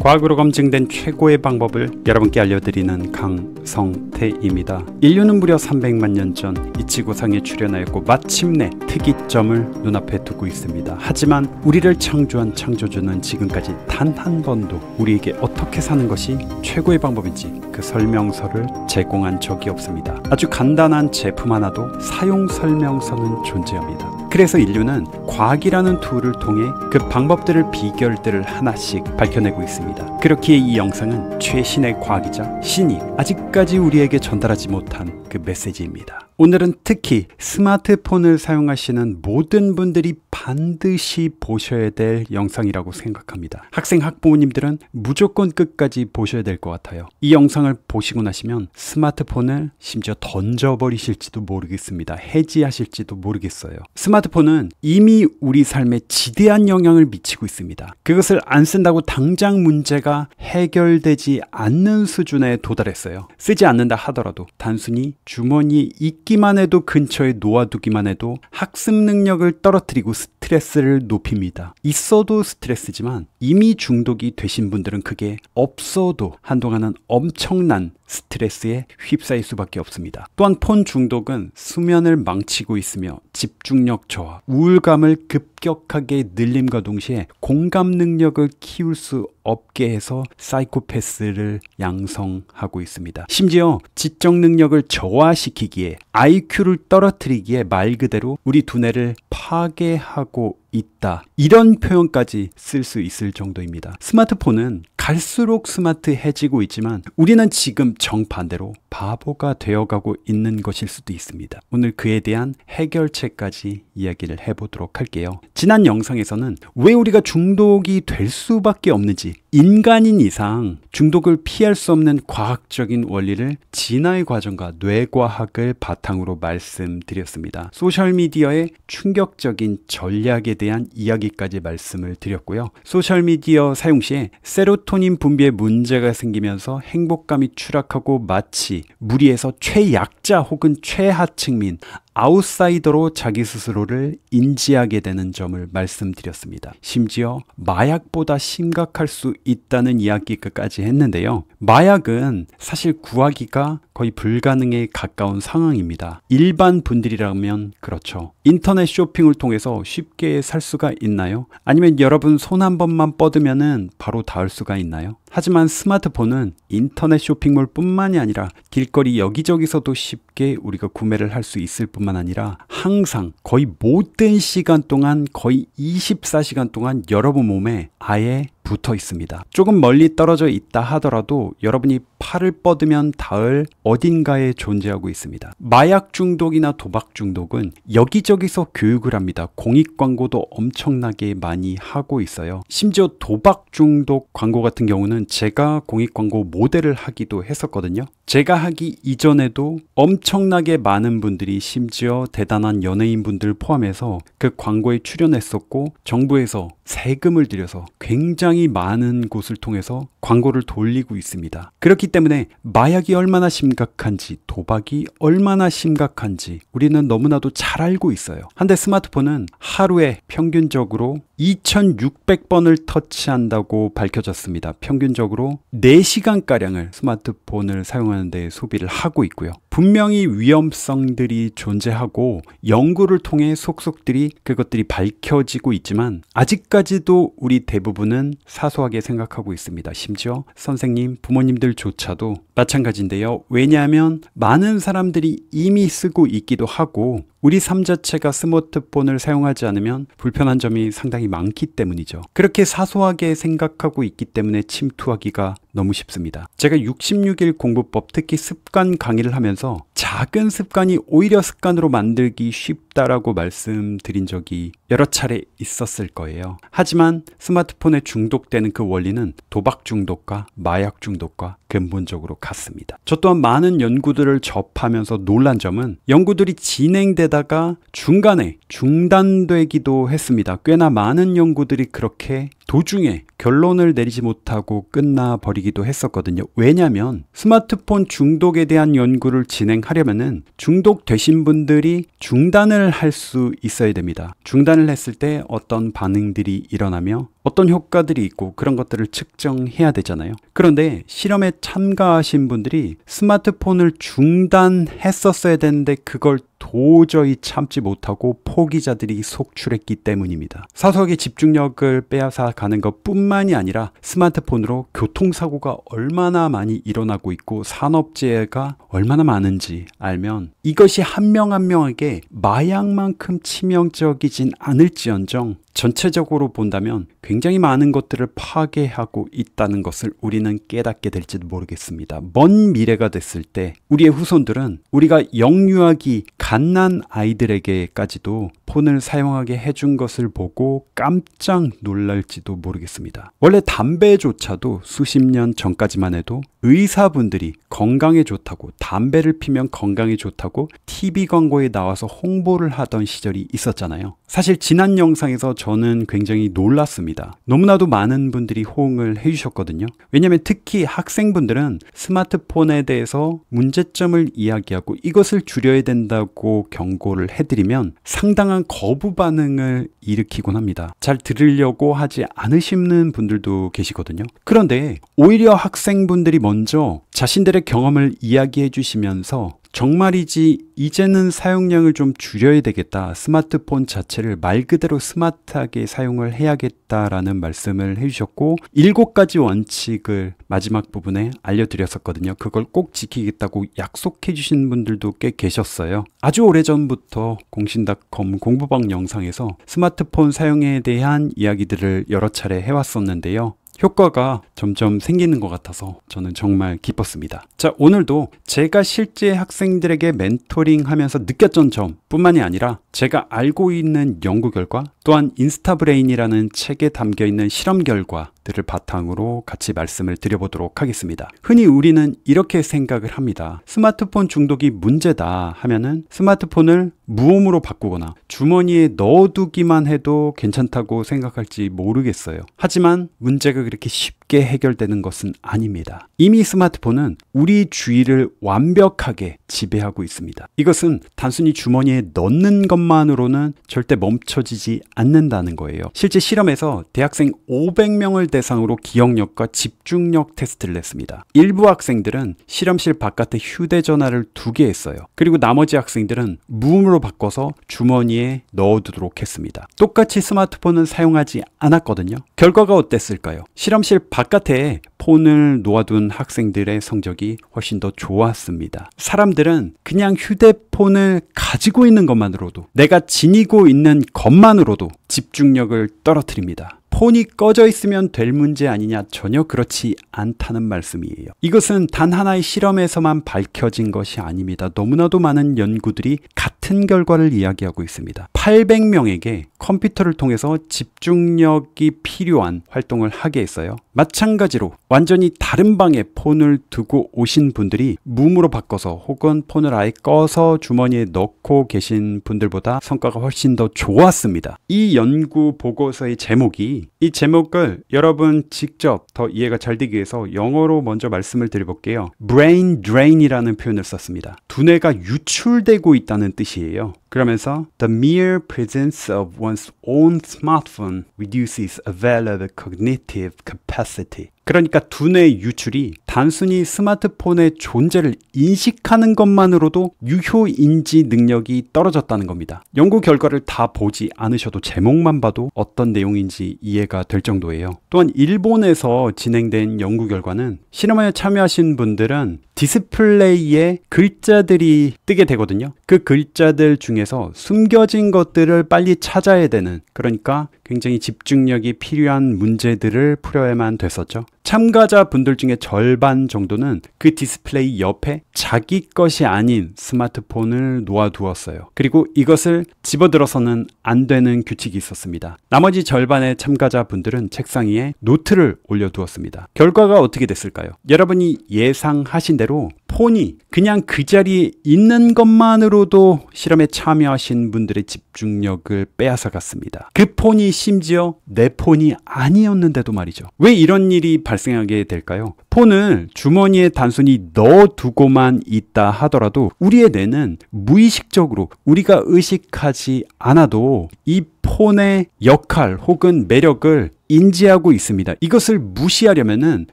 과학으로 검증된 최고의 방법을 여러분께 알려드리는 강성태입니다. 인류는 무려 300만 년 전 이 지구상에 출현하였고 마침내 특이점을 눈앞에 두고 있습니다. 하지만 우리를 창조한 창조주는 지금까지 단 한 번도 우리에게 어떻게 사는 것이 최고의 방법인지 그 설명서를 제공한 적이 없습니다. 아주 간단한 제품 하나도 사용 설명서는 존재합니다. 그래서 인류는 과학이라는 툴을 통해 그 방법들을 비결들을 하나씩 밝혀내고 있습니다. 그렇기에 이 영상은 최신의 과학이자 신이 아직까지 우리에게 전달하지 못한 그 메시지입니다. 오늘은 특히 스마트폰을 사용하시는 모든 분들이 반드시 보셔야 될 영상이라고 생각합니다. 학생 학부모님들은 무조건 끝까지 보셔야 될 것 같아요. 이 영상을 보시고 나시면 스마트폰을 심지어 던져버리실지도 모르겠습니다. 해지하실지도 모르겠어요. 스마트폰은 이미 우리 삶에 지대한 영향을 미치고 있습니다. 그것을 안 쓴다고 당장 문제가 해결되지 않는 수준에 도달했어요. 쓰지 않는다 하더라도 단순히 주머니에 있기만 해도 근처에 놓아두기만 해도 학습 능력을 떨어뜨리고 스트레스를 높입니다. 있어도 스트레스지만 이미 중독이 되신 분들은 그게 없어도 한동안은 엄청난 스트레스에 휩싸일 수밖에 없습니다. 또한 폰 중독은 수면을 망치고 있으며 집중력 저하, 우울감을 급격하게 늘림과 동시에 공감 능력을 키울 수 없게 해서 사이코패스를 양성하고 있습니다. 심지어 지적 능력을 저하시키기에 IQ를 떨어뜨리기에 말 그대로 우리 두뇌를 파괴하고 있다. 이런 표현까지 쓸 수 있을 정도입니다. 스마트폰은 갈수록 스마트해지고 있지만 우리는 지금 정반대로 바보가 되어가고 있는 것일 수도 있습니다. 오늘 그에 대한 해결책까지 이야기를 해보도록 할게요. 지난 영상에서는 왜 우리가 중독이 될 수밖에 없는지, 인간인 이상 중독을 피할 수 없는 과학적인 원리를 진화의 과정과 뇌과학을 바탕으로 말씀드렸습니다. 소셜미디어의 충격적인 전략에 대한 이야기까지 말씀을 드렸고요. 소셜미디어 사용 시에 세로토닌 분비에 문제가 생기면서 행복감이 추락하고 마치 무리에서 최약자 혹은 최하층민, 아웃사이더로 자기 스스로를 인지하게 되는 점을 말씀드렸습니다. 심지어 마약보다 심각할 수 있다는 이야기까지 했는데요. 마약은 사실 구하기가 거의 불가능에 가까운 상황입니다. 일반 분들이라면 그렇죠. 인터넷 쇼핑을 통해서 쉽게 살 수가 있나요? 아니면 여러분 손 한 번만 뻗으면 바로 닿을 수가 있나요? 하지만 스마트폰은 인터넷 쇼핑몰 뿐만이 아니라 길거리 여기저기서도 쉽게 우리가 구매를 할 수 있을 뿐만 아니라 항상 거의 모든 시간 동안 거의 24시간 동안 여러분 몸에 아예 붙어 있습니다. 조금 멀리 떨어져 있다 하더라도 여러분이 팔을 뻗으면 닿을 어딘가에 존재하고 있습니다. 마약 중독이나 도박 중독은 여기저기서 교육을 합니다. 공익 광고도 엄청나게 많이 하고 있어요. 심지어 도박 중독 광고 같은 경우는 제가 공익 광고 모델을 하기도 했었거든요. 제가 하기 이전에도 엄청나게 많은 분들이, 심지어 대단한 연예인분들 포함해서 그 광고에 출연했었고 정부에서 세금을 들여서 굉장히 많은 곳을 통해서 광고를 돌리고 있습니다. 그렇기 때문에 마약이 얼마나 심각한지, 도박이 얼마나 심각한지 우리는 너무나도 잘 알고 있어요. 한데 스마트폰은 하루에 평균적으로 2600번을 터치한다고 밝혀졌습니다. 평균적으로 4시간가량을 스마트폰을 사용하는 데 소비를 하고 있고요. 분명히 위험성들이 존재하고 연구를 통해 속속들이 그것들이 밝혀지고 있지만 아직까지도 우리 대부분은 사소하게 생각하고 있습니다. 심지어 선생님, 부모님들조차도 마찬가지인데요. 왜냐하면 많은 사람들이 이미 쓰고 있기도 하고 우리 삶 자체가 스마트폰을 사용하지 않으면 불편한 점이 상당히 많기 때문이죠. 그렇게 사소하게 생각하고 있기 때문에 침투하기가 너무 쉽습니다. 제가 66일 공부법, 특히 습관 강의를 하면서 작은 습관이 오히려 습관으로 만들기 쉽다라고 말씀드린 적이 여러 차례 있었을 거예요. 하지만 스마트폰에 중독되는 그 원리는 도박 중독과 마약 중독과 근본적으로 같습니다. 저 또한 많은 연구들을 접하면서 놀란 점은 연구들이 진행되다가 중간에 중단되기도 했습니다. 꽤나 많은 연구들이 그렇게 도중에 결론을 내리지 못하고 끝나버리기도 했었거든요. 왜냐하면 스마트폰 중독에 대한 연구를 진행하려면은 중독되신 분들이 중단을 할 수 있어야 됩니다. 중단을 했을 때 어떤 반응들이 일어나며 어떤 효과들이 있고 그런 것들을 측정해야 되잖아요. 그런데 실험에 참가하신 분들이 스마트폰을 중단했었어야 되는데 그걸 도저히 참지 못하고 포기자들이 속출했기 때문입니다. 사소하게 집중력을 빼앗아 가는 것 뿐만이 아니라 스마트폰으로 교통사고가 얼마나 많이 일어나고 있고 산업재해가 얼마나 많은지 알면 이것이 한 명 한 명에게 마약만큼 치명적이진 않을지언정 전체적으로 본다면 굉장히 많은 것들을 파괴하고 있다는 것을 우리는 깨닫게 될지도 모르겠습니다. 먼 미래가 됐을 때 우리의 후손들은 우리가 영유아기 갓난 아이들에게까지도 폰을 사용하게 해준 것을 보고 깜짝 놀랄지도 모르겠습니다. 원래 담배조차도 수십 년 전까지만 해도 의사분들이 건강에 좋다고 담배를 피면 건강에 좋다고 TV 광고에 나와서 홍보를 하던 시절이 있었잖아요. 사실 지난 영상에서 저는 굉장히 놀랐습니다. 너무나도 많은 분들이 호응을 해주셨거든요. 왜냐하면 특히 학생분들은 스마트폰에 대해서 문제점을 이야기하고 이것을 줄여야 된다고 경고를 해드리면 상당한 거부 반응을 일으키곤 합니다. 잘 들으려고 하지 않으시는 분들도 계시거든요. 그런데 오히려 학생분들이 먼저 자신들의 경험을 이야기해 주시면서 정말이지 이제는 사용량을 좀 줄여야 되겠다. 스마트폰 자체를 말 그대로 스마트하게 사용을 해야겠다라는 말씀을 해주셨고 7가지 원칙을 마지막 부분에 알려드렸었거든요. 그걸 꼭 지키겠다고 약속해 주신 분들도 꽤 계셨어요. 아주 오래전부터 공신닷컴 공부방 영상에서 스마트폰 사용에 대한 이야기들을 여러 차례 해왔었는데요. 효과가 점점 생기는 것 같아서 저는 정말 기뻤습니다. 자, 오늘도 제가 실제 학생들에게 멘토링 하면서 느꼈던 점 뿐만이 아니라 제가 알고 있는 연구 결과 또한 인스타브레인이라는 책에 담겨있는 실험 결과들을 바탕으로 같이 말씀을 드려보도록 하겠습니다. 흔히 우리는 이렇게 생각을 합니다. 스마트폰 중독이 문제다 하면은 스마트폰을 무음으로 바꾸거나 주머니에 넣어두기만 해도 괜찮다고 생각할지 모르겠어요. 하지만 문제가 그렇게 쉽게 해결되는 것은 아닙니다. 이미 스마트폰은 우리 주위를 완벽하게 지배하고 있습니다. 이것은 단순히 주머니에 넣는 것만으로는 절대 멈춰지지 않는다는 거예요. 실제 실험에서 대학생 500명을 대상으로 기억력과 집중력 테스트를 냈습니다. 일부 학생들은 실험실 바깥에 휴대전화를 두게 했어요. 그리고 나머지 학생들은 무음으로 바꿔서 주머니에 넣어두도록 했습니다. 똑같이 스마트폰은 사용하지 않았거든요. 결과가 어땠을까요? 실험실 바깥에 폰을 놓아둔 학생들의 성적이 훨씬 더 좋았습니다. 사람들은 그냥 휴대폰을 가지고 있는 것만으로도 내가 지니고 있는 것만으로도 집중력을 떨어뜨립니다. 폰이 꺼져 있으면 될 문제 아니냐? 전혀 그렇지 않다는 말씀이에요. 이것은 단 하나의 실험에서만 밝혀진 것이 아닙니다. 너무나도 많은 연구들이 같은 결과를 이야기하고 있습니다. 800명에게 컴퓨터를 통해서 집중력이 필요한 활동을 하게 했어요. 마찬가지로 완전히 다른 방에 폰을 두고 오신 분들이 무음으로 바꿔서 혹은 폰을 아예 꺼서 주머니에 넣고 계신 분들보다 성과가 훨씬 더 좋았습니다. 이 연구 보고서의 제목이 이 제목을 여러분 직접 더 이해가 잘 되기 위해서 영어로 먼저 말씀을 드려볼게요. brain drain이라는 표현을 썼습니다. 두뇌가 유출되고 있다는 뜻이에요. 그러면서 The mere presence of one's own smartphone reduces available cognitive capacity. 그러니까 두뇌 유출이 단순히 스마트폰의 존재를 인식하는 것만으로도 유효 인지 능력이 떨어졌다는 겁니다. 연구 결과를 다 보지 않으셔도 제목만 봐도 어떤 내용인지 이해가 될 정도예요. 또한 일본에서 진행된 연구 결과는 실험에 참여하신 분들은 디스플레이에 글자들이 뜨게 되거든요. 그 글자들 중에서 숨겨진 것들을 빨리 찾아야 되는, 그러니까 굉장히 집중력이 필요한 문제들을 풀어야만 됐었죠. 참가자 분들 중에 절반 정도는 그 디스플레이 옆에 자기 것이 아닌 스마트폰을 놓아두었어요. 그리고 이것을 집어들어서는 안 되는 규칙이 있었습니다. 나머지 절반의 참가자 분들은 책상 위에 노트를 올려두었습니다. 결과가 어떻게 됐을까요? 여러분이 예상하신 대로 폰이 그냥 그 자리에 있는 것만으로도 실험에 참여하신 분들의 집중력을 빼앗아 갔습니다. 그 폰이 심지어 내 폰이 아니었는데도 말이죠. 왜 이런 일이 발생하게 될까요? 폰을 주머니에 단순히 넣어두고만 있다 하더라도 우리의 뇌는 무의식적으로 우리가 의식하지 않아도 이 폰의 역할 혹은 매력을 인지하고 있습니다. 이것을 무시하려면은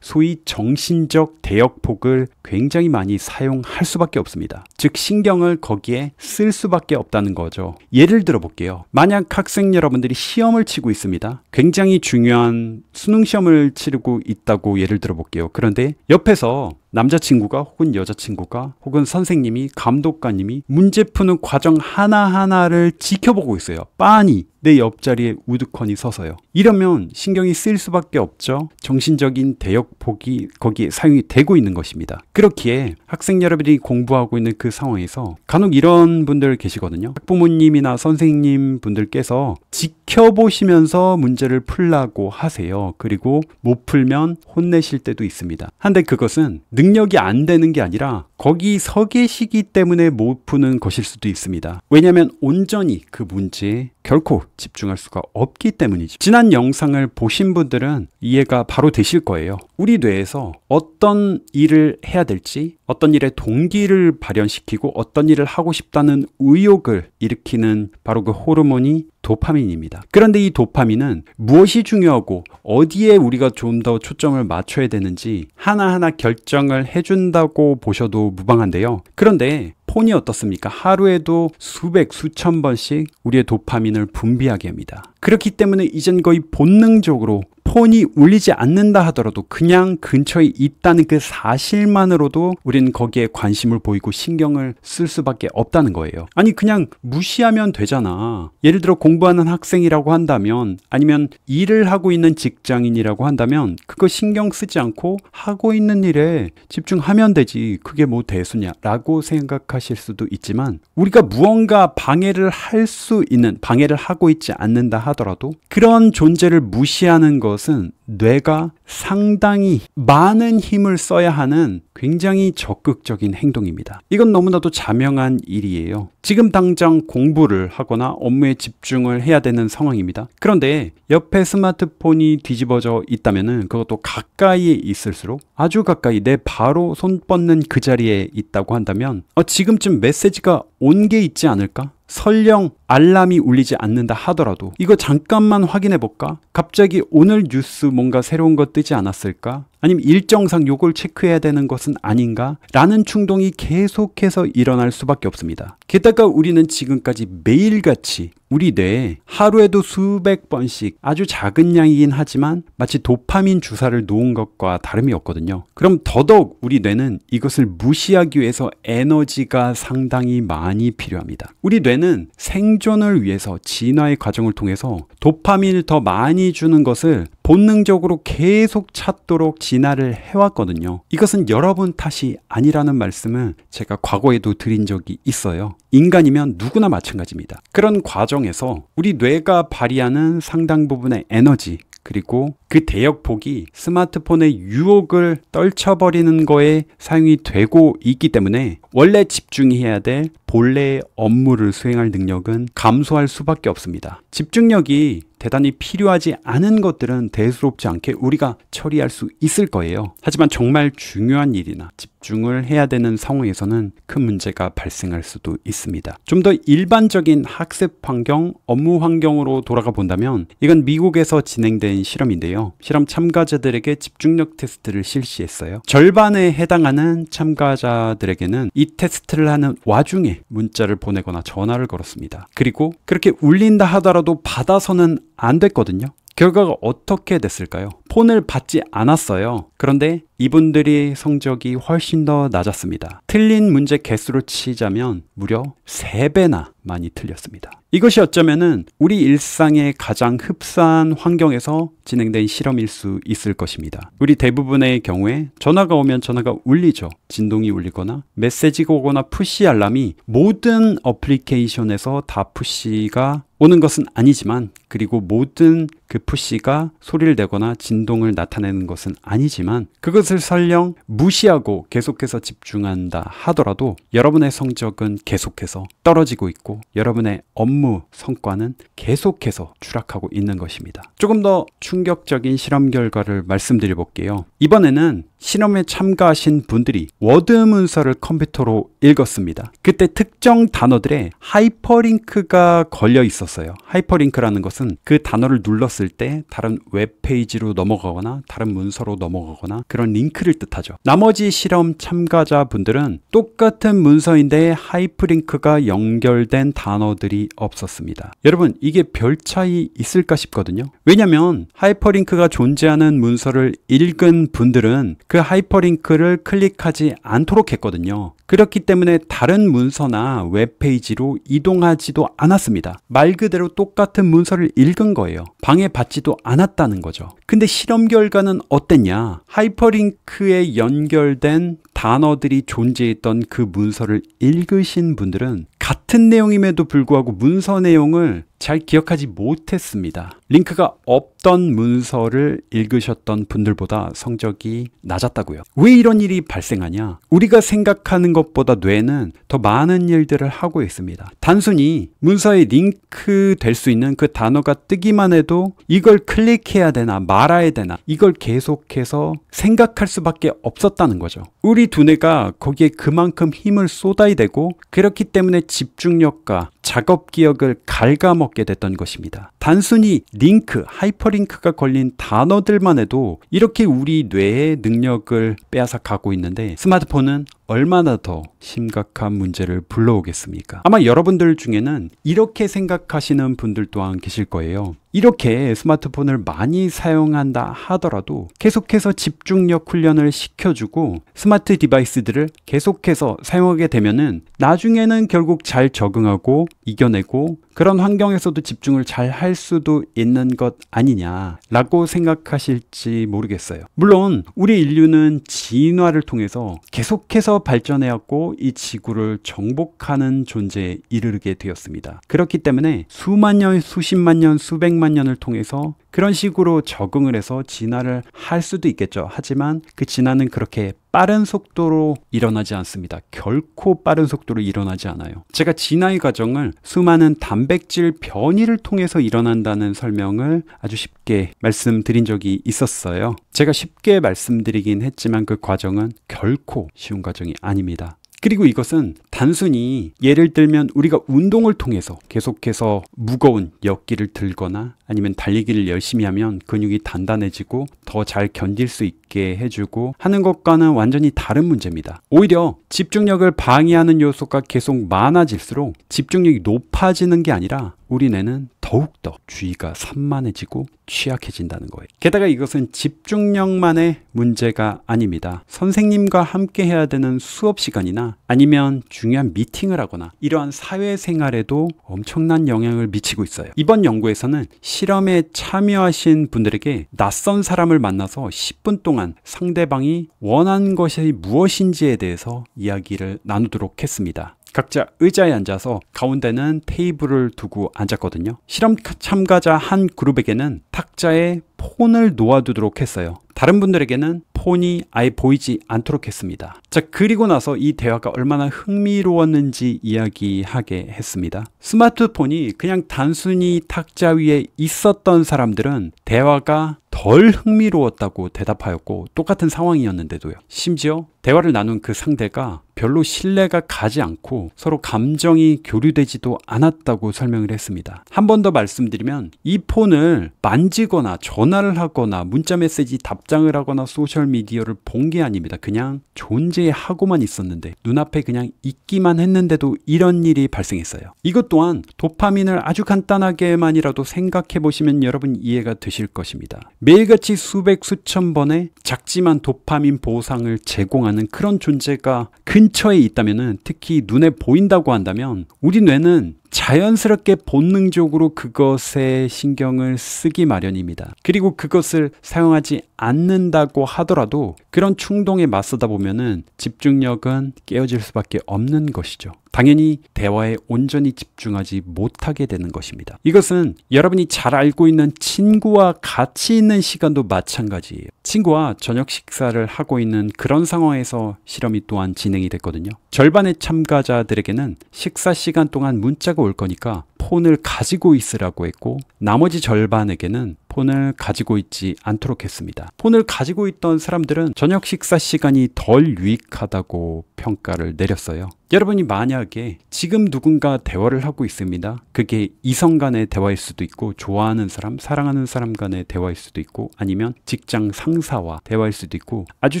소위 정신적 대역폭을 굉장히 많이 사용할 수밖에 없습니다. 즉 신경을 거기에 쓸 수밖에 없다는 거죠. 예를 들어 볼게요. 만약 학생 여러분들이 시험을 치고 있습니다. 굉장히 중요한 수능 시험을 치르고 있다고 예를 들어 볼게요. 그런데 옆에서 남자친구가 혹은 여자친구가 혹은 선생님이 감독관님이 문제 푸는 과정 하나하나를 지켜보고 있어요. 빤히 내 옆자리에 우두커니 서서요. 이러면 신경이 쓰일 수밖에 없죠. 정신적인 대역폭이 거기에 사용이 되고 있는 것입니다. 그렇기에 학생 여러분들이 공부하고 있는 그 상황에서 간혹 이런 분들 계시거든요. 학부모님이나 선생님 분들께서 지켜보시면서 문제를 풀라고 하세요. 그리고 못 풀면 혼내실 때도 있습니다. 한데 그것은 능력이 안 되는 게 아니라 거기 서 계시기 때문에 못 푸는 것일 수도 있습니다. 왜냐하면 온전히 그 문제에 결코 집중할 수가 없기 때문이죠. 지난 영상을 보신 분들은 이해가 바로 되실 거예요. 우리 뇌에서 어떤 일을 해야 될지, 어떤 일의 동기를 발현시키고 어떤 일을 하고 싶다는 의욕을 일으키는 바로 그 호르몬이 도파민입니다. 그런데 이 도파민은 무엇이 중요하고 어디에 우리가 좀 더 초점을 맞춰야 되는지 하나하나 결정을 해준다고 보셔도 무방한데요. 그런데 폰이 어떻습니까? 하루에도 수백, 수천 번씩 우리의 도파민을 분비하게 합니다. 그렇기 때문에 이젠 거의 본능적으로 폰이 울리지 않는다 하더라도 그냥 근처에 있다는 그 사실만으로도 우리는 거기에 관심을 보이고 신경을 쓸 수밖에 없다는 거예요. 아니 그냥 무시하면 되잖아. 예를 들어 공부하는 학생이라고 한다면, 아니면 일을 하고 있는 직장인이라고 한다면 그거 신경 쓰지 않고 하고 있는 일에 집중하면 되지. 그게 뭐 대수냐 라고 생각하실 수도 있지만, 우리가 무언가 방해를 할 수 있는, 방해를 하고 있지 않는다 하더라도 그런 존재를 무시하는 것은 뇌가 상당히 많은 힘을 써야 하는 굉장히 적극적인 행동입니다. 이건 너무나도 자명한 일이에요. 지금 당장 공부를 하거나 업무에 집중을 해야 되는 상황입니다. 그런데 옆에 스마트폰이 뒤집어져 있다면은 그것도 가까이에 있을수록, 아주 가까이 내 바로 손 뻗는 그 자리에 있다고 한다면 지금쯤 메시지가 온 게 있지 않을까? 설령 알람이 울리지 않는다 하더라도 이거 잠깐만 확인해 볼까? 갑자기 오늘 뉴스 뭔가 새로운 거 뜨지 않았을까? 아니면 일정상 요걸 체크해야 되는 것은 아닌가? 라는 충동이 계속해서 일어날 수밖에 없습니다. 게다가 우리는 지금까지 매일같이 우리 뇌에 하루에도 수백 번씩 아주 작은 양이긴 하지만 마치 도파민 주사를 놓은 것과 다름이 없거든요. 그럼 더더욱 우리 뇌는 이것을 무시하기 위해서 에너지가 상당히 많이 필요합니다. 우리 뇌는 생존을 위해서 진화의 과정을 통해서 도파민을 더 많이 주는 것을 본능적으로 계속 찾도록 진화를 해왔거든요. 이것은 여러분 탓이 아니라는 말씀을 제가 과거에도 드린 적이 있어요. 인간이면 누구나 마찬가지입니다. 그런 과정에서 우리 뇌가 발휘하는 상당 부분의 에너지, 그리고 그 대역폭이 스마트폰의 유혹을 떨쳐버리는 거에 사용이 되고 있기 때문에 원래 집중해야 될 본래의 업무를 수행할 능력은 감소할 수밖에 없습니다. 집중력이 대단히 필요하지 않은 것들은 대수롭지 않게 우리가 처리할 수 있을 거예요. 하지만 정말 중요한 일이나 집중을 해야 되는 상황에서는 큰 문제가 발생할 수도 있습니다. 좀 더 일반적인 학습 환경, 업무 환경으로 돌아가 본다면 이건 미국에서 진행된 실험인데요. 실험 참가자들에게 집중력 테스트를 실시했어요. 절반에 해당하는 참가자들에게는 이 테스트를 하는 와중에 문자를 보내거나 전화를 걸었습니다. 그리고 그렇게 울린다 하더라도 받아서는 안 됐거든요. 결과가 어떻게 됐을까요? 폰을 받지 않았어요. 그런데 이분들이 성적이 훨씬 더 낮았습니다. 틀린 문제 개수로 치자면 무려 3배나 많이 틀렸습니다. 이것이 어쩌면은 우리 일상의 가장 흡사한 환경에서 진행된 실험일 수 있을 것입니다. 우리 대부분의 경우에 전화가 오면 전화가 울리죠. 진동이 울리거나 메시지가 오거나 푸시 알람이 모든 어플리케이션에서 다 푸시가 오는 것은 아니지만, 그리고 모든 그 푸시가 소리를 내거나 진동을 나타내는 것은 아니지만, 그것을 설령 무시하고 계속해서 집중한다 하더라도 여러분의 성적은 계속해서 떨어지고 있고 여러분의 업무 성과는 계속해서 추락하고 있는 것입니다. 조금 더 충격적인 실험 결과를 말씀드려 볼게요. 이번에는 실험에 참가하신 분들이 워드 문서를 컴퓨터로 읽었습니다. 그때 특정 단어들에 하이퍼링크가 걸려 있었어요. 하이퍼링크라는 것은 그 단어를 눌렀을 때 다른 웹페이지로 넘어가거나 다른 문서로 넘어가거나 그런 링크를 뜻하죠. 나머지 실험 참가자분들은 똑같은 문서인데 하이퍼링크가 연결된 단어들이 없었습니다. 여러분, 이게 별 차이 있을까 싶거든요. 왜냐하면 하이퍼링크가 존재하는 문서를 읽은 분들은 그 하이퍼링크를 클릭하지 않도록 했거든요. 그렇기 때문에 다른 문서나 웹페이지로 이동하지도 않았습니다. 말 그대로 똑같은 문서를 읽은 거예요. 방해받지도 않았다는 거죠. 근데 실험 결과는 어땠냐? 하이퍼링크에 연결된 단어들이 존재했던 그 문서를 읽으신 분들은 같은 내용임에도 불구하고 문서 내용을 잘 기억하지 못했습니다. 링크가 없던 문서를 읽으셨던 분들보다 성적이 낮았다고요. 왜 이런 일이 발생하냐? 우리가 생각하는 것보다 뇌는 더 많은 일들을 하고 있습니다. 단순히 문서에 링크 될 수 있는 그 단어가 뜨기만 해도 이걸 클릭해야 되나 말아야 되나 이걸 계속해서 생각할 수밖에 없었다는 거죠. 우리 두뇌가 거기에 그만큼 힘을 쏟아야 되고 그렇기 때문에 집중력과 작업 기억을 갉아먹게 됐던 것입니다. 단순히 링크, 하이퍼링크가 걸린 단어들만 해도 이렇게 우리 뇌의 능력을 빼앗아 가고 있는데 스마트폰은 얼마나 더 심각한 문제를 불러오겠습니까? 아마 여러분들 중에는 이렇게 생각하시는 분들 또한 계실 거예요. 이렇게 스마트폰을 많이 사용한다 하더라도 계속해서 집중력 훈련을 시켜주고 스마트 디바이스들을 계속해서 사용하게 되면은 나중에는 결국 잘 적응하고 이겨내고 그런 환경에서도 집중을 잘 할 수도 있는 것 아니냐라고 생각하실지 모르겠어요. 물론 우리 인류는 진화를 통해서 계속해서 발전해왔고 이 지구를 정복하는 존재에 이르게 되었습니다. 그렇기 때문에 수만 년, 수십만 년, 수백만 년을 통해서 그런 식으로 적응을 해서 진화를 할 수도 있겠죠. 하지만 그 진화는 그렇게 빠른 속도로 일어나지 않습니다. 결코 빠른 속도로 일어나지 않아요. 제가 진화의 과정을 수많은 단백질 변이를 통해서 일어난다는 설명을 아주 쉽게 말씀드린 적이 있었어요. 제가 쉽게 말씀드리긴 했지만 그 과정은 결코 쉬운 과정이 아닙니다. 그리고 이것은 단순히 예를 들면 우리가 운동을 통해서 계속해서 무거운 역기를 들거나 아니면 달리기를 열심히 하면 근육이 단단해지고 더 잘 견딜 수 있게 해주고 하는 것과는 완전히 다른 문제입니다. 오히려 집중력을 방해하는 요소가 계속 많아질수록 집중력이 높아지는 게 아니라 우리 뇌는 더욱더 주의가 산만해지고 취약해진다는 거예요. 게다가 이것은 집중력만의 문제가 아닙니다. 선생님과 함께 해야 되는 수업 시간이나 아니면 중요한 미팅을 하거나 이러한 사회생활에도 엄청난 영향을 미치고 있어요. 이번 연구에서는 실험에 참여하신 분들에게 낯선 사람을 만나서 10분 동안 상대방이 원하는 것이 무엇인지에 대해서 이야기를 나누도록 했습니다. 각자 의자에 앉아서 가운데는 테이블을 두고 앉았거든요. 실험 참가자 한 그룹에게는 탁자에 폰을 놓아두도록 했어요. 다른 분들에게는 폰이 아예 보이지 않도록 했습니다. 자, 그리고 나서 이 대화가 얼마나 흥미로웠는지 이야기하게 했습니다. 스마트폰이 그냥 단순히 탁자 위에 있었던 사람들은 대화가 덜 흥미로웠다고 대답하였고 똑같은 상황이었는데도요. 심지어 대화를 나눈 그 상대가 별로 신뢰가 가지 않고 서로 감정이 교류되지도 않았다고 설명을 했습니다. 한 번 더 말씀드리면 이 폰을 만지거나 전화를 하거나 문자 메시지 답장을 하거나 소셜미디어를 본 게 아닙니다. 그냥 존재하고만 있었는데 눈앞에 그냥 있기만 했는데도 이런 일이 발생했어요. 이것 또한 도파민을 아주 간단하게만이라도 생각해 보시면 여러분 이해가 되실 것입니다. 매일같이 수백 수천 번의 작지만 도파민 보상을 제공하는 그런 존재가 근처에 있다면, 특히 눈에 보인다고 한다면 우리 뇌는 자연스럽게 본능적으로 그것에 신경을 쓰기 마련입니다. 그리고 그것을 사용하지 않는다고 하더라도 그런 충동에 맞서다 보면은 집중력은 깨어질 수밖에 없는 것이죠. 당연히 대화에 온전히 집중하지 못하게 되는 것입니다. 이것은 여러분이 잘 알고 있는 친구와 같이 있는 시간도 마찬가지예요. 친구와 저녁 식사를 하고 있는 그런 상황에서 실험이 또한 진행이 됐거든요. 절반의 참가자들에게는 식사 시간 동안 문자가 올 거니까 폰을 가지고 있으라고 했고, 나머지 절반에게는 폰을 가지고 있지 않도록 했습니다. 폰을 가지고 있던 사람들은 저녁 식사 시간이 덜 유익하다고 평가를 내렸어요. 여러분이 만약에 지금 누군가 대화를 하고 있습니다. 그게 이성 간의 대화일 수도 있고, 좋아하는 사람, 사랑하는 사람 간의 대화일 수도 있고, 아니면 직장 상사와 대화일 수도 있고, 아주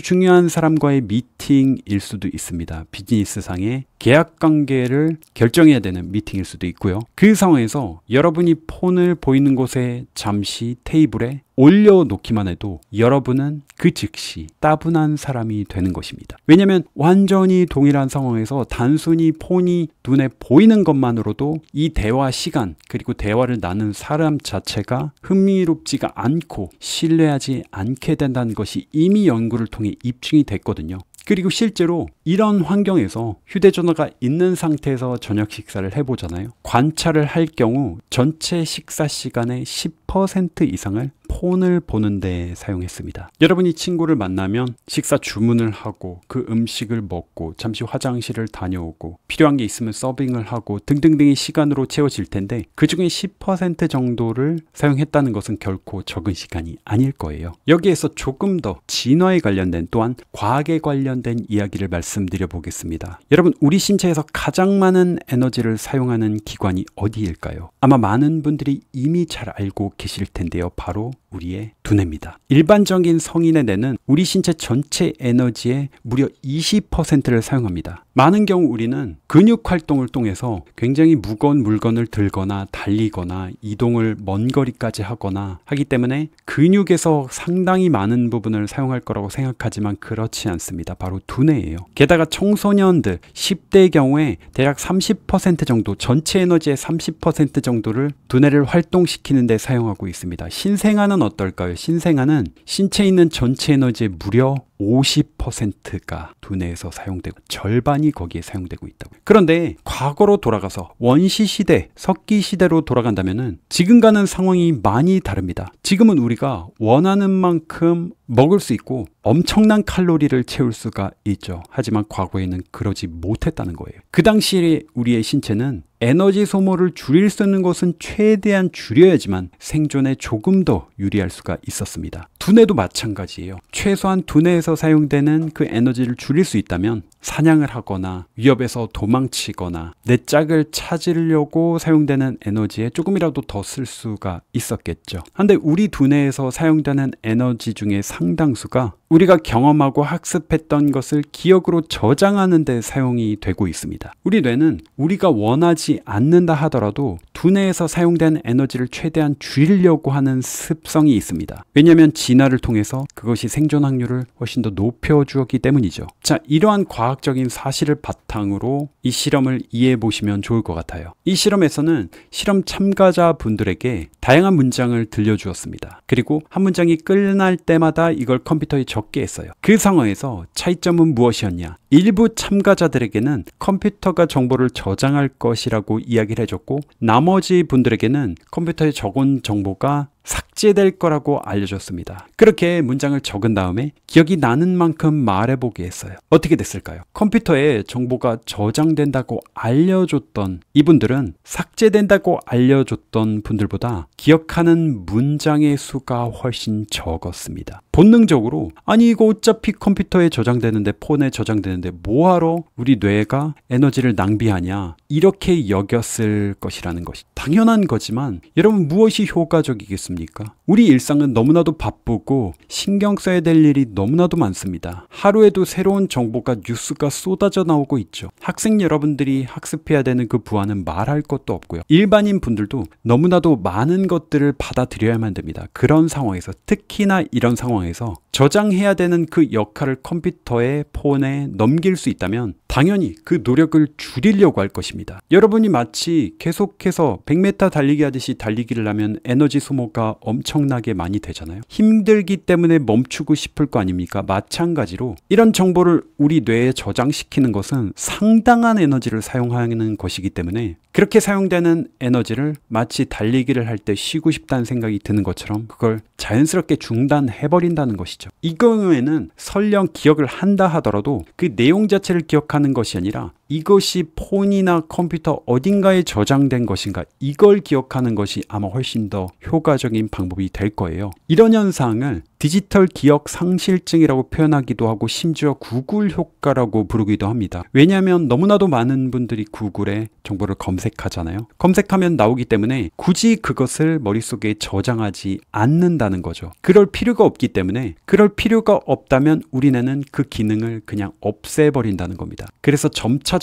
중요한 사람과의 미팅일 수도 있습니다. 비즈니스상의 계약 관계를 결정해야 되는 미팅일 수도 있고요. 그 상황에서 여러분이 폰을 보이는 곳에 잠시 테이블에 올려놓기만 해도 여러분은 그 즉시 따분한 사람이 되는 것입니다. 왜냐하면 완전히 동일한 상황에서 단순히 폰이 눈에 보이는 것만으로도 이 대화 시간, 그리고 대화를 나눈 사람 자체가 흥미롭지가 않고 신뢰하지 않게 된다는 것이 이미 연구를 통해 입증이 됐거든요. 그리고 실제로 이런 환경에서 휴대전화가 있는 상태에서 저녁 식사를 해보잖아요. 관찰을 할 경우 전체 식사 시간의 10% 이상을 폰을 보는데 사용했습니다. 여러분이 친구를 만나면 식사 주문을 하고 그 음식을 먹고 잠시 화장실을 다녀오고 필요한 게 있으면 서빙을 하고 등등등의 시간으로 채워질 텐데, 그 중에 10% 정도를 사용했다는 것은 결코 적은 시간이 아닐 거예요. 여기에서 조금 더 진화에 관련된, 또한 과학에 관련된 이야기를 말씀드려 보겠습니다. 여러분, 우리 신체에서 가장 많은 에너지를 사용하는 기관이 어디일까요? 아마 많은 분들이 이미 잘 알고 계실 텐데요. 바로 우리의 두뇌입니다. 일반적인 성인의 뇌는 우리 신체 전체 에너지의 무려 20%를 사용합니다. 많은 경우 우리는 근육 활동을 통해서 굉장히 무거운 물건을 들거나 달리거나 이동을 먼 거리까지 하거나 하기 때문에 근육에서 상당히 많은 부분을 사용할 거라고 생각하지만 그렇지 않습니다. 바로 두뇌예요. 게다가 청소년들 10대의 경우에 대략 30% 정도, 전체 에너지의 30% 정도를 두뇌를 활동시키는 데 사용하고 있습니다. 신생아는 어떨까요? 신생아는 신체에 있는 전체 에너지의 무려 50%가 두뇌에서 사용되고 절반이 거기에 사용되고 있다고. 그런데 과거로 돌아가서 원시시대, 석기시대로 돌아간다면 지금과는 상황이 많이 다릅니다. 지금은 우리가 원하는 만큼 먹을 수 있고 엄청난 칼로리를 채울 수가 있죠. 하지만 과거에는 그러지 못했다는 거예요. 그 당시에 우리의 신체는 에너지 소모를 줄일 수 있는 것은 최대한 줄여야지만 생존에 조금 더 유리할 수가 있었습니다. 두뇌도 마찬가지예요. 최소한 두뇌에서 사용되는 그 에너지를 줄일 수 있다면 사냥을 하거나 위협에서 도망치거나 내 짝을 찾으려고 사용되는 에너지에 조금이라도 더 쓸 수가 있었겠죠. 그런데 우리 두뇌에서 사용되는 에너지 중에 상당수가 우리가 경험하고 학습했던 것을 기억으로 저장하는 데 사용이 되고 있습니다. 우리 뇌는 우리가 원하지 않는다 하더라도 두뇌에서 사용된 에너지를 최대한 줄이려고 하는 습성이 있습니다. 왜냐하면 진화를 통해서 그것이 생존 확률을 훨씬 더 높여주었기 때문이죠. 자, 이러한 과학적인 사실을 바탕으로 이 실험을 이해해 보시면 좋을 것 같아요. 이 실험에서는 실험 참가자분들에게 다양한 문장을 들려주었습니다. 그리고 한 문장이 끝날 때마다 이걸 컴퓨터에 적게 했어요. 그 상황에서 차이점은 무엇이었냐? 일부 참가자들에게는 컴퓨터가 정보를 저장할 것이라고 이야기를 해줬고, 나머지 분들에게는 컴퓨터에 적은 정보가 삭제될 거라고 알려줬습니다. 그렇게 문장을 적은 다음에 기억이 나는 만큼 말해보게 했어요. 어떻게 됐을까요? 컴퓨터에 정보가 저장된다고 알려줬던 이분들은 삭제된다고 알려줬던 분들보다 기억하는 문장의 수가 훨씬 적었습니다. 본능적으로 아니 이거 어차피 컴퓨터에 저장되는데, 폰에 저장되는데 뭐하러 우리 뇌가 에너지를 낭비하냐, 이렇게 여겼을 것이라는 것이 당연한 거지만, 여러분 무엇이 효과적이겠습니까? 우리 일상은 너무나도 바쁘고 신경 써야 될 일이 너무나도 많습니다. 하루에도 새로운 정보가, 뉴스가 쏟아져 나오고 있죠. 학생 여러분들이 학습해야 되는 그 부하는 말할 것도 없고요. 일반인 분들도 너무나도 많은 것들을 받아들여야만 됩니다. 그런 상황에서, 특히나 이런 상황에서 저장해야 되는 그 역할을 컴퓨터에, 폰에 넘길 수 있다면 당연히 그 노력을 줄이려고 할 것입니다. 여러분이 마치 계속해서 100m 달리기 하듯이 달리기를 하면 에너지 소모가 엄청나게 많이 되잖아요. 힘들기 때문에 멈추고 싶을 거 아닙니까? 마찬가지로 이런 정보를 우리 뇌에 저장시키는 것은 상당한 에너지를 사용하는 것이기 때문에, 그렇게 사용되는 에너지를 마치 달리기를 할 때 쉬고 싶다는 생각이 드는 것처럼 그걸 자연스럽게 중단해버린다는 것이죠. 이 경우에는 설령 기억을 한다 하더라도 그 내용 자체를 기억하는 것이 아니라 이것이 폰이나 컴퓨터 어딘가에 저장된 것인가, 이걸 기억하는 것이 아마 훨씬 더 효과적인 방법이 될 거예요. 이런 현상을 디지털 기억 상실증이라고 표현하기도 하고 심지어 구글 효과라고 부르기도 합니다. 왜냐하면 너무나도 많은 분들이 구글에 정보를 검색하잖아요. 검색하면 나오기 때문에 굳이 그것을 머릿속에 저장하지 않는다는 거죠. 그럴 필요가 없기 때문에, 그럴 필요가 없다면 우리는 그 기능을 그냥 없애버린다는 겁니다. 그래서 점차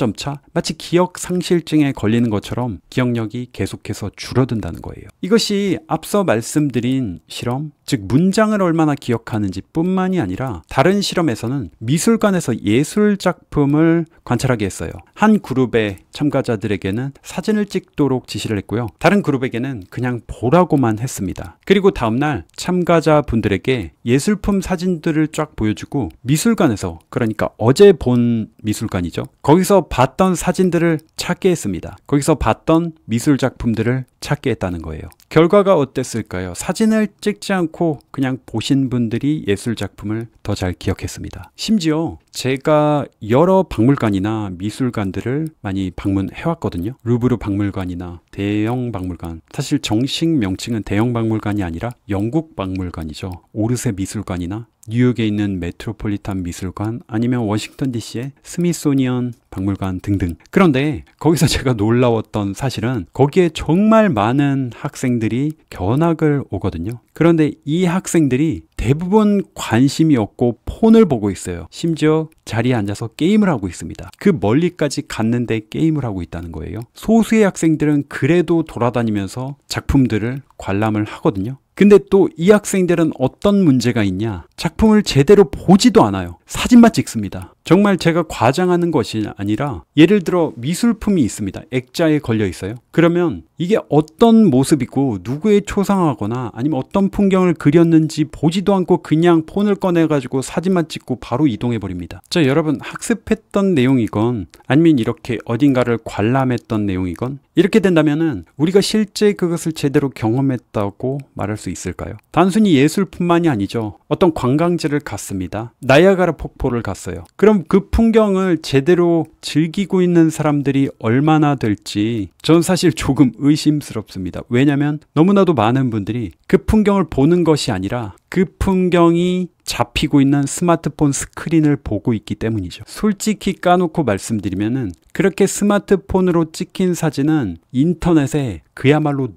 마치 기억 상실증에 걸리는 것처럼 기억력이 계속해서 줄어든다는 거예요. 이것이 앞서 말씀드린 실험, 즉 문장을 얼마나 기억하는지 뿐만이 아니라 다른 실험에서는 미술관에서 예술 작품을 관찰하게 했어요. 한 그룹의 참가자들에게는 사진을 찍도록 지시를 했고요. 다른 그룹에게는 그냥 보라고만 했습니다. 그리고 다음날 참가자분들에게 예술품 사진들을 쫙 보여주고 미술관에서, 그러니까 어제 본 미술관이죠, 거기서 봤던 사진들을 찾게 했습니다. 거기서 봤던 미술 작품들을 찾게 했다는 거예요. 결과가 어땠을까요? 사진을 찍지 않고 그냥 보신 분들이 예술 작품을 더 잘 기억했습니다. 심지어 제가 여러 박물관이나 미술관들을 많이 방문해 왔거든요. 루브르 박물관이나 대형 박물관, 사실 정식 명칭은 대형 박물관이 아니라 영국 박물관이죠. 오르세 미술관이나 뉴욕에 있는 메트로폴리탄 미술관, 아니면 워싱턴 DC의 스미소니언 박물관 등등. 그런데 거기서 제가 놀라웠던 사실은 거기에 정말 많은 학생들이 견학을 오거든요. 그런데 이 학생들이 대부분 관심이 없고 폰을 보고 있어요. 심지어 자리에 앉아서 게임을 하고 있습니다. 그 멀리까지 갔는데 게임을 하고 있다는 거예요. 소수의 학생들은 그래도 돌아다니면서 작품들을 관람을 하거든요. 근데 또 이 학생들은 어떤 문제가 있냐? 작품을 제대로 보지도 않아요. 사진만 찍습니다. 정말 제가 과장하는 것이 아니라, 예를 들어 미술품이 있습니다. 액자에 걸려 있어요. 그러면 이게 어떤 모습이고 누구의 초상화거나 아니면 어떤 풍경을 그렸는지 보지도 않고 그냥 폰을 꺼내가지고 사진만 찍고 바로 이동해 버립니다. 자, 여러분, 학습했던 내용이건 아니면 이렇게 어딘가를 관람했던 내용이건 이렇게 된다면은 우리가 실제 그것을 제대로 경험했다고 말할 수 있을까요? 단순히 예술뿐만이 아니죠. 어떤 관광지를 갔습니다. 나이아가라 폭포를 갔어요. 그럼 그 풍경을 제대로 즐기고 있는 사람들이 얼마나 될지 전 사실 조금 의심스럽습니다. 왜냐하면 너무나도 많은 분들이 그 풍경을 보는 것이 아니라 그 풍경이 잡히고 있는 스마트폰 스크린을 보고 있기 때문이죠. 솔직히 까놓고 말씀드리면은 그렇게 스마트폰으로 찍힌 사진은 인터넷에 그야말로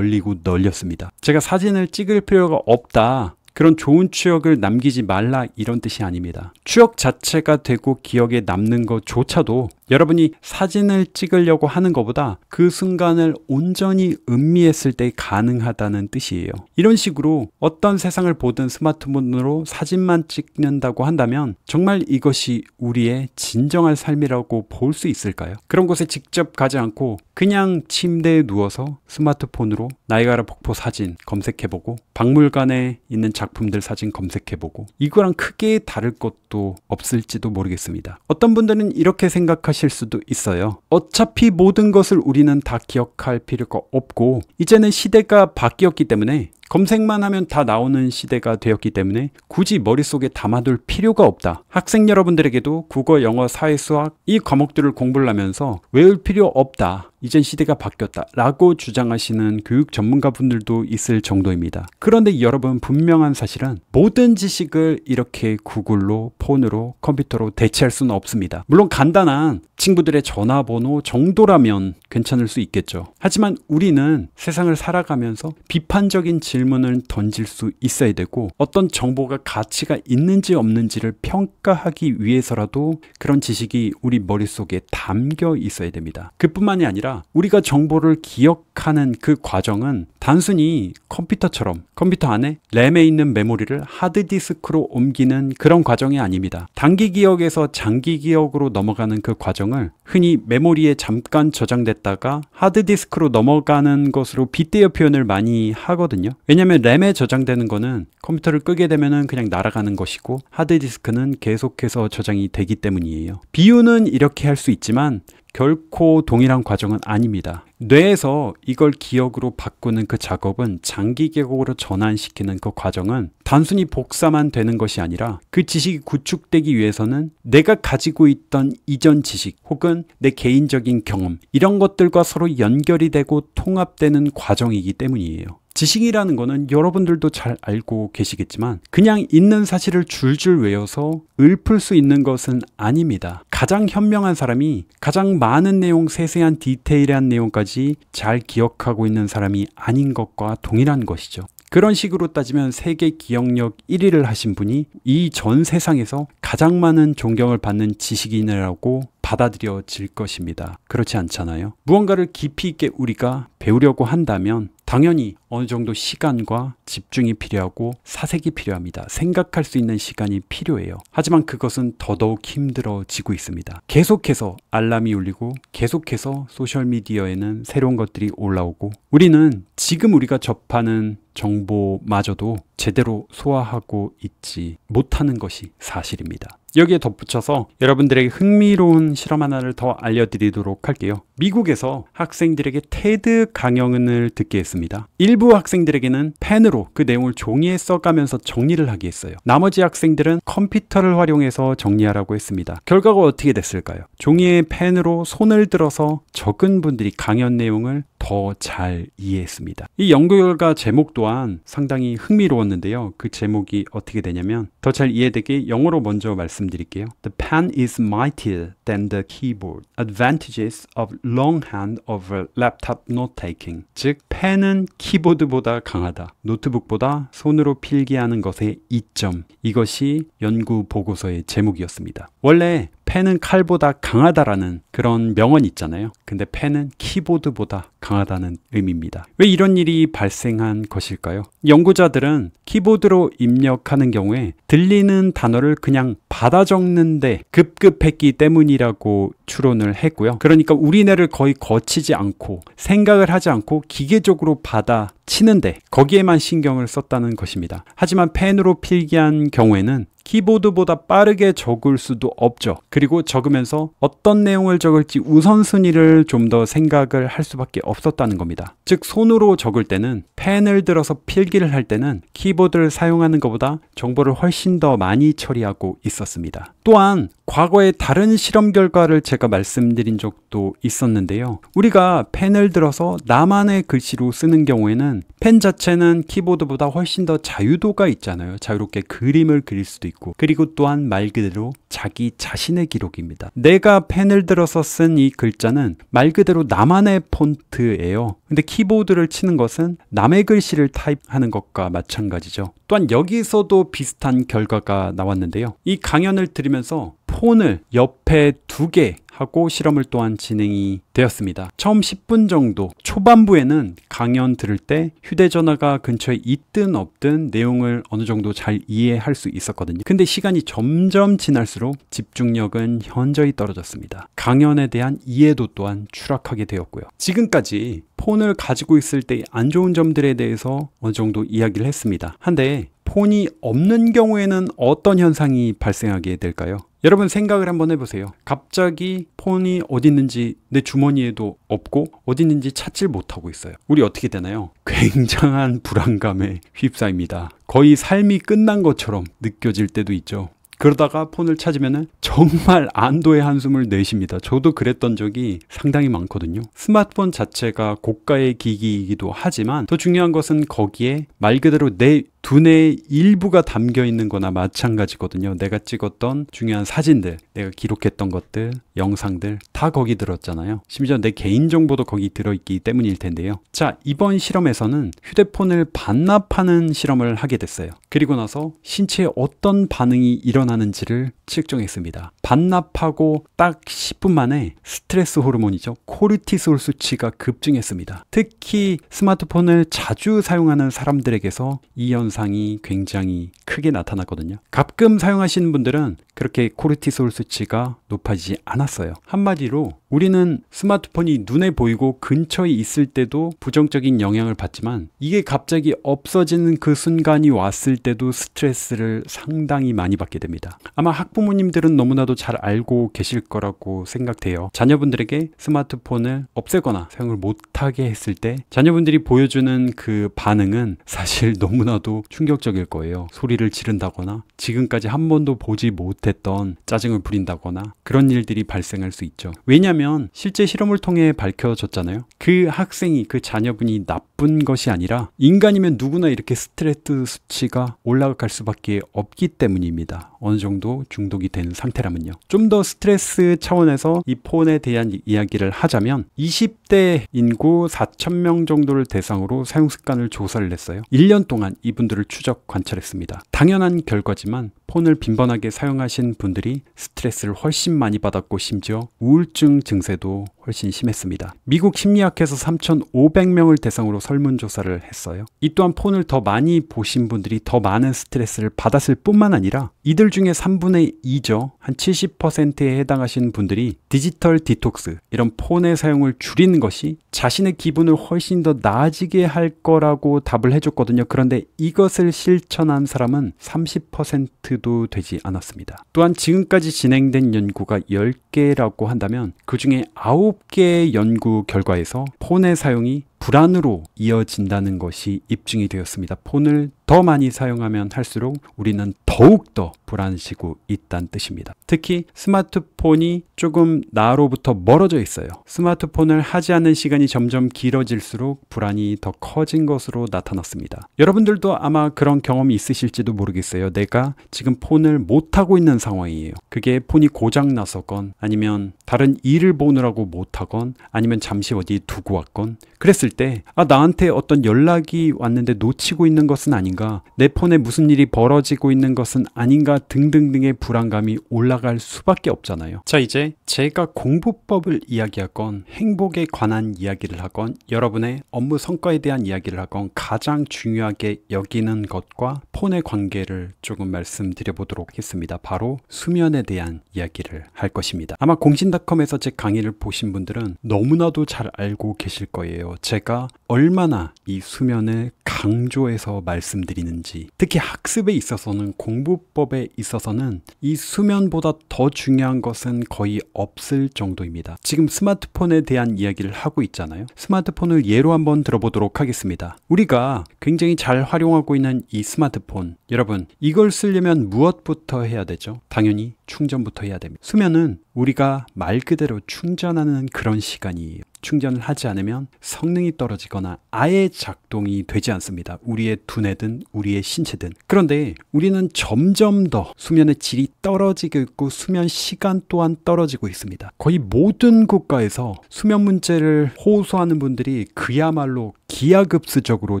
널렸습니다. 제가 사진을 찍을 필요가 없다, 그런 좋은 추억을 남기지 말라, 이런 뜻이 아닙니다. 추억 자체가 되고 기억에 남는 것조차도 여러분이 사진을 찍으려고 하는 것보다 그 순간을 온전히 음미했을 때 가능하다는 뜻이에요. 이런 식으로 어떤 세상을 보든 스마트폰으로 사진만 찍는다고 한다면 정말 이것이 우리의 진정한 삶이라고 볼 수 있을까요? 그런 곳에 직접 가지 않고 그냥 침대에 누워서 스마트폰으로 나이아가라 폭포 사진 검색해보고 박물관에 있는 작품들 사진 검색해보고 이거랑 크게 다를 것도 없을지도 모르겠습니다. 어떤 분들은 이렇게 생각하실 수도 있어요. 어차피 모든 것을 우리는 다 기억할 필요가 없고 이제는 시대가 바뀌었기 때문에, 검색만 하면 다 나오는 시대가 되었기 때문에 굳이 머릿속에 담아둘 필요가 없다. 학생 여러분들에게도 국어, 영어, 사회, 수학 이 과목들을 공부를 하면서 외울 필요 없다. 이젠 시대가 바뀌었다 라고 주장하시는 교육 전문가분들도 있을 정도입니다. 그런데 여러분, 분명한 사실은 모든 지식을 이렇게 구글로, 폰으로, 컴퓨터로 대체할 수는 없습니다. 물론 간단한 친구들의 전화번호 정도라면 괜찮을 수 있겠죠. 하지만 우리는 세상을 살아가면서 비판적인 질문을 던질 수 있어야 되고, 어떤 정보가 가치가 있는지 없는지를 평가하기 위해서라도 그런 지식이 우리 머릿속에 담겨 있어야 됩니다. 그뿐만이 아니라 우리가 정보를 기억하는 그 과정은 단순히 컴퓨터처럼 컴퓨터 안에 램에 있는 메모리를 하드디스크로 옮기는 그런 과정이 아닙니다. 단기 기억에서 장기 기억으로 넘어가는 그 과정을 흔히 메모리에 잠깐 저장됐다가 하드디스크로 넘어가는 것으로 빗대어 표현을 많이 하거든요. 왜냐하면 램에 저장되는 거는 컴퓨터를 끄게 되면 그냥 날아가는 것이고, 하드디스크는 계속해서 저장이 되기 때문이에요. 비유는 이렇게 할 수 있지만 결코 동일한 과정은 아닙니다. 뇌에서 이걸 기억으로 바꾸는 그 작업은 장기 기억으로 전환시키는 그 과정은 단순히 복사만 되는 것이 아니라 그 지식이 구축되기 위해서는 내가 가지고 있던 이전 지식 혹은 내 개인적인 경험 이런 것들과 서로 연결이 되고 통합되는 과정이기 때문이에요. 지식이라는 거는 여러분들도 잘 알고 계시겠지만 그냥 있는 사실을 줄줄 외워서 읊을 수 있는 것은 아닙니다. 가장 현명한 사람이 가장 많은 내용, 세세한 디테일한 내용까지 잘 기억하고 있는 사람이 아닌 것과 동일한 것이죠. 그런 식으로 따지면 세계 기억력 1위를 하신 분이 이 전 세상에서 가장 많은 존경을 받는 지식인이라고 받아들여질 것입니다. 그렇지 않잖아요. 무언가를 깊이 있게 우리가 배우려고 한다면 당연히 어느 정도 시간과 집중이 필요하고 사색이 필요합니다. 생각할 수 있는 시간이 필요해요. 하지만 그것은 더더욱 힘들어지고 있습니다. 계속해서 알람이 울리고 계속해서 소셜미디어에는 새로운 것들이 올라오고 우리는 지금 우리가 접하는 정보마저도 제대로 소화하고 있지 못하는 것이 사실입니다. 여기에 덧붙여서 여러분들에게 흥미로운 실험 하나를 더 알려드리도록 할게요. 미국에서 학생들에게 테드 강연을 듣게 했습니다. 일부 학생들에게는 펜으로 그 내용을 종이에 써가면서 정리를 하게 했어요. 나머지 학생들은 컴퓨터를 활용해서 정리하라고 했습니다. 결과가 어떻게 됐을까요? 종이에 펜으로 손을 들어서 적은 분들이 강연 내용을 더 잘 이해했습니다. 이 연구 결과 제목 또한 상당히 흥미로웠는데요. 그 제목이 어떻게 되냐면 더 잘 이해되게 영어로 먼저 말씀드릴게요. The pen is mightier than the keyboard. Advantages of longhand over laptop note-taking. 즉, 펜은 키보드보다 강하다. 노트북보다 손으로 필기하는 것의 이점. 이것이 연구 보고서의 제목이었습니다. 원래 펜은 칼보다 강하다라는 그런 명언이 있잖아요. 근데 펜은 키보드보다 강하다는 의미입니다. 왜 이런 일이 발생한 것일까요? 연구자들은 키보드로 입력하는 경우에 들리는 단어를 그냥 받아 적는데 급급했기 때문이라고 추론을 했고요. 그러니까 우리 뇌를 거의 거치지 않고 생각을 하지 않고 기계적으로 받아 치는데 거기에만 신경을 썼다는 것입니다. 하지만 펜으로 필기한 경우에는 키보드보다 빠르게 적을 수도 없죠. 그리고 적으면서 어떤 내용을 적을지 우선순위를 좀 더 생각을 할 수밖에 없었다는 겁니다. 즉 손으로 적을 때는 펜을 들어서 필기를 할 때는 키보드를 사용하는 것보다 정보를 훨씬 더 많이 처리하고 있었습니다. 또한 과거에 다른 실험 결과를 제가 말씀드린 적도 있었는데요. 우리가 펜을 들어서 나만의 글씨로 쓰는 경우에는 펜 자체는 키보드보다 훨씬 더 자유도가 있잖아요. 자유롭게 그림을 그릴 수도 있고 그리고 또한 말 그대로 자기 자신의 기록입니다. 내가 펜을 들어서 쓴 이 글자는 말 그대로 나만의 폰트예요. 근데 키보드를 치는 것은 남의 글씨를 타입하는 것과 마찬가지죠. 또한 여기서도 비슷한 결과가 나왔는데요. 이 강연을 들으면서 폰을 옆에 2개 하고 실험을 또한 진행이 되었습니다. 처음 10분 정도 초반부에는 강연 들을 때 휴대전화가 근처에 있든 없든 내용을 어느 정도 잘 이해할 수 있었거든요. 근데 시간이 점점 지날수록 집중력은 현저히 떨어졌습니다. 강연에 대한 이해도 또한 추락하게 되었고요. 지금까지 폰을 가지고 있을 때 안 좋은 점들에 대해서 어느 정도 이야기를 했습니다. 한데 폰이 없는 경우에는 어떤 현상이 발생하게 될까요? 여러분 생각을 한번 해보세요. 갑자기 폰이 어디 있는지 내 주머니에도 없고 어디 있는지 찾질 못하고 있어요. 우리 어떻게 되나요? 굉장한 불안감에 휩싸입니다. 거의 삶이 끝난 것처럼 느껴질 때도 있죠. 그러다가 폰을 찾으면 정말 안도의 한숨을 내쉽니다. 저도 그랬던 적이 상당히 많거든요. 스마트폰 자체가 고가의 기기이기도 하지만 더 중요한 것은 거기에 말 그대로 내 두뇌의 일부가 담겨 있는 거나 마찬가지거든요. 내가 찍었던 중요한 사진들, 내가 기록했던 것들, 영상들 다 거기 들었잖아요. 심지어 내 개인정보도 거기 들어있기 때문일 텐데요. 자, 이번 실험에서는 휴대폰을 반납하는 실험을 하게 됐어요. 그리고 나서 신체에 어떤 반응이 일어나는지를 측정했습니다. 반납하고 딱 10분 만에 스트레스 호르몬이죠. 코르티솔 수치가 급증했습니다. 특히 스마트폰을 자주 사용하는 사람들에게서 이 현상이 굉장히 크게 나타났거든요. 가끔 사용하시는 분들은 그렇게 코르티솔 수치가 높아지지 않았어요. 한마디로 우리는 스마트폰이 눈에 보이고 근처에 있을 때도 부정적인 영향을 받지만 이게 갑자기 없어지는 그 순간이 왔을 때도 스트레스를 상당히 많이 받게 됩니다. 아마 학부모님들은 너무나도 잘 알고 계실 거라고 생각돼요. 자녀분들에게 스마트폰을 없애거나 사용을 못하게 했을 때 자녀분들이 보여주는 그 반응은 사실 너무나도 충격적일 거예요. 소리를 지른다거나 지금까지 한 번도 보지 못했던 짜증을 부린다거나 그런 일들이 발생할 수 있죠. 왜냐하면 실제 실험을 통해 밝혀졌잖아요. 그 학생이, 그 자녀분이 나쁜 것이 아니라 인간이면 누구나 이렇게 스트레스 수치가 올라갈 수밖에 없기 때문입니다. 어느 정도 중독이 된 상태라면요. 좀 더 스트레스 차원에서 이 폰에 대한 이야기를 하자면 20대 인구 4,000명 정도를 대상으로 사용 습관을 조사를 했어요. 1년 동안 이분들을 추적 관찰했습니다. 당연한 결과지만 폰을 빈번하게 사용하신 분들이 스트레스를 훨씬 많이 받았고 심지어 우울증 증세도 훨씬 심했습니다. 미국 심리학회에서 3,500명을 대상으로 설문조사를 했어요. 이 또한 폰을 더 많이 보신 분들이 더 많은 스트레스를 받았을 뿐만 아니라 이들 중에 3분의 2죠. 한 70%에 해당하신 분들이 디지털 디톡스, 이런 폰의 사용을 줄이는 것이 자신의 기분을 훨씬 더 나아지게 할 거라고 답을 해줬거든요. 그런데 이것을 실천한 사람은 30%도 되지 않았습니다. 또한 지금까지 진행된 연구가 10개라고 한다면 그 중에 9개의 연구 결과에서 폰의 사용이 불안으로 이어진다는 것이 입증이 되었습니다. 폰을 더 많이 사용하면 할수록 우리는 더욱더 불안해지고 있다는 뜻입니다. 특히 스마트폰이 조금 나로부터 멀어져 있어요. 스마트폰을 하지 않는 시간이 점점 길어질수록 불안이 더 커진 것으로 나타났습니다. 여러분들도 아마 그런 경험이 있으실지도 모르겠어요. 내가 지금 폰을 못하고 있는 상황이에요. 그게 폰이 고장나서건 아니면 다른 일을 보느라고 못하건 아니면 잠시 어디 두고 왔건 그랬을 때 나한테 어떤 연락이 왔는데 놓치고 있는 것은 아닌가, 내 폰에 무슨 일이 벌어지고 있는 것은 아닌가 등등등의 불안감이 올라갈 수밖에 없잖아요. 자, 이제 제가 공부법을 이야기하건 행복에 관한 이야기를 하건 여러분의 업무 성과에 대한 이야기를 하건 가장 중요하게 여기는 것과 폰의 관계를 조금 말씀드려 보도록 하겠습니다. 바로 수면에 대한 이야기를 할 것입니다. 아마 공신닷컴에서 제 강의를 보신 분들은 너무나도 잘 알고 계실 거예요. 제가 얼마나 이 수면을 강조해서 말씀드리는지, 특히 학습에 있어서는, 공부법에 있어서는 이 수면보다 더 중요한 것은 거의 없을 정도입니다. 지금 스마트폰에 대한 이야기를 하고 있잖아요. 스마트폰을 예로 한번 들어보도록 하겠습니다. 우리가 굉장히 잘 활용하고 있는 이 스마트폰, 여러분 이걸 쓰려면 무엇부터 해야 되죠? 당연히 충전부터 해야 됩니다. 수면은 우리가 말 그대로 충전하는 그런 시간이에요. 충전을 하지 않으면 성능이 떨어지거나 아예 작동이 되지 않습니다. 우리의 두뇌든 우리의 신체든. 그런데 우리는 점점 더 수면의 질이 떨어지고 있고 수면 시간 또한 떨어지고 있습니다. 거의 모든 국가에서 수면 문제를 호소하는 분들이 그야말로 기하급수적으로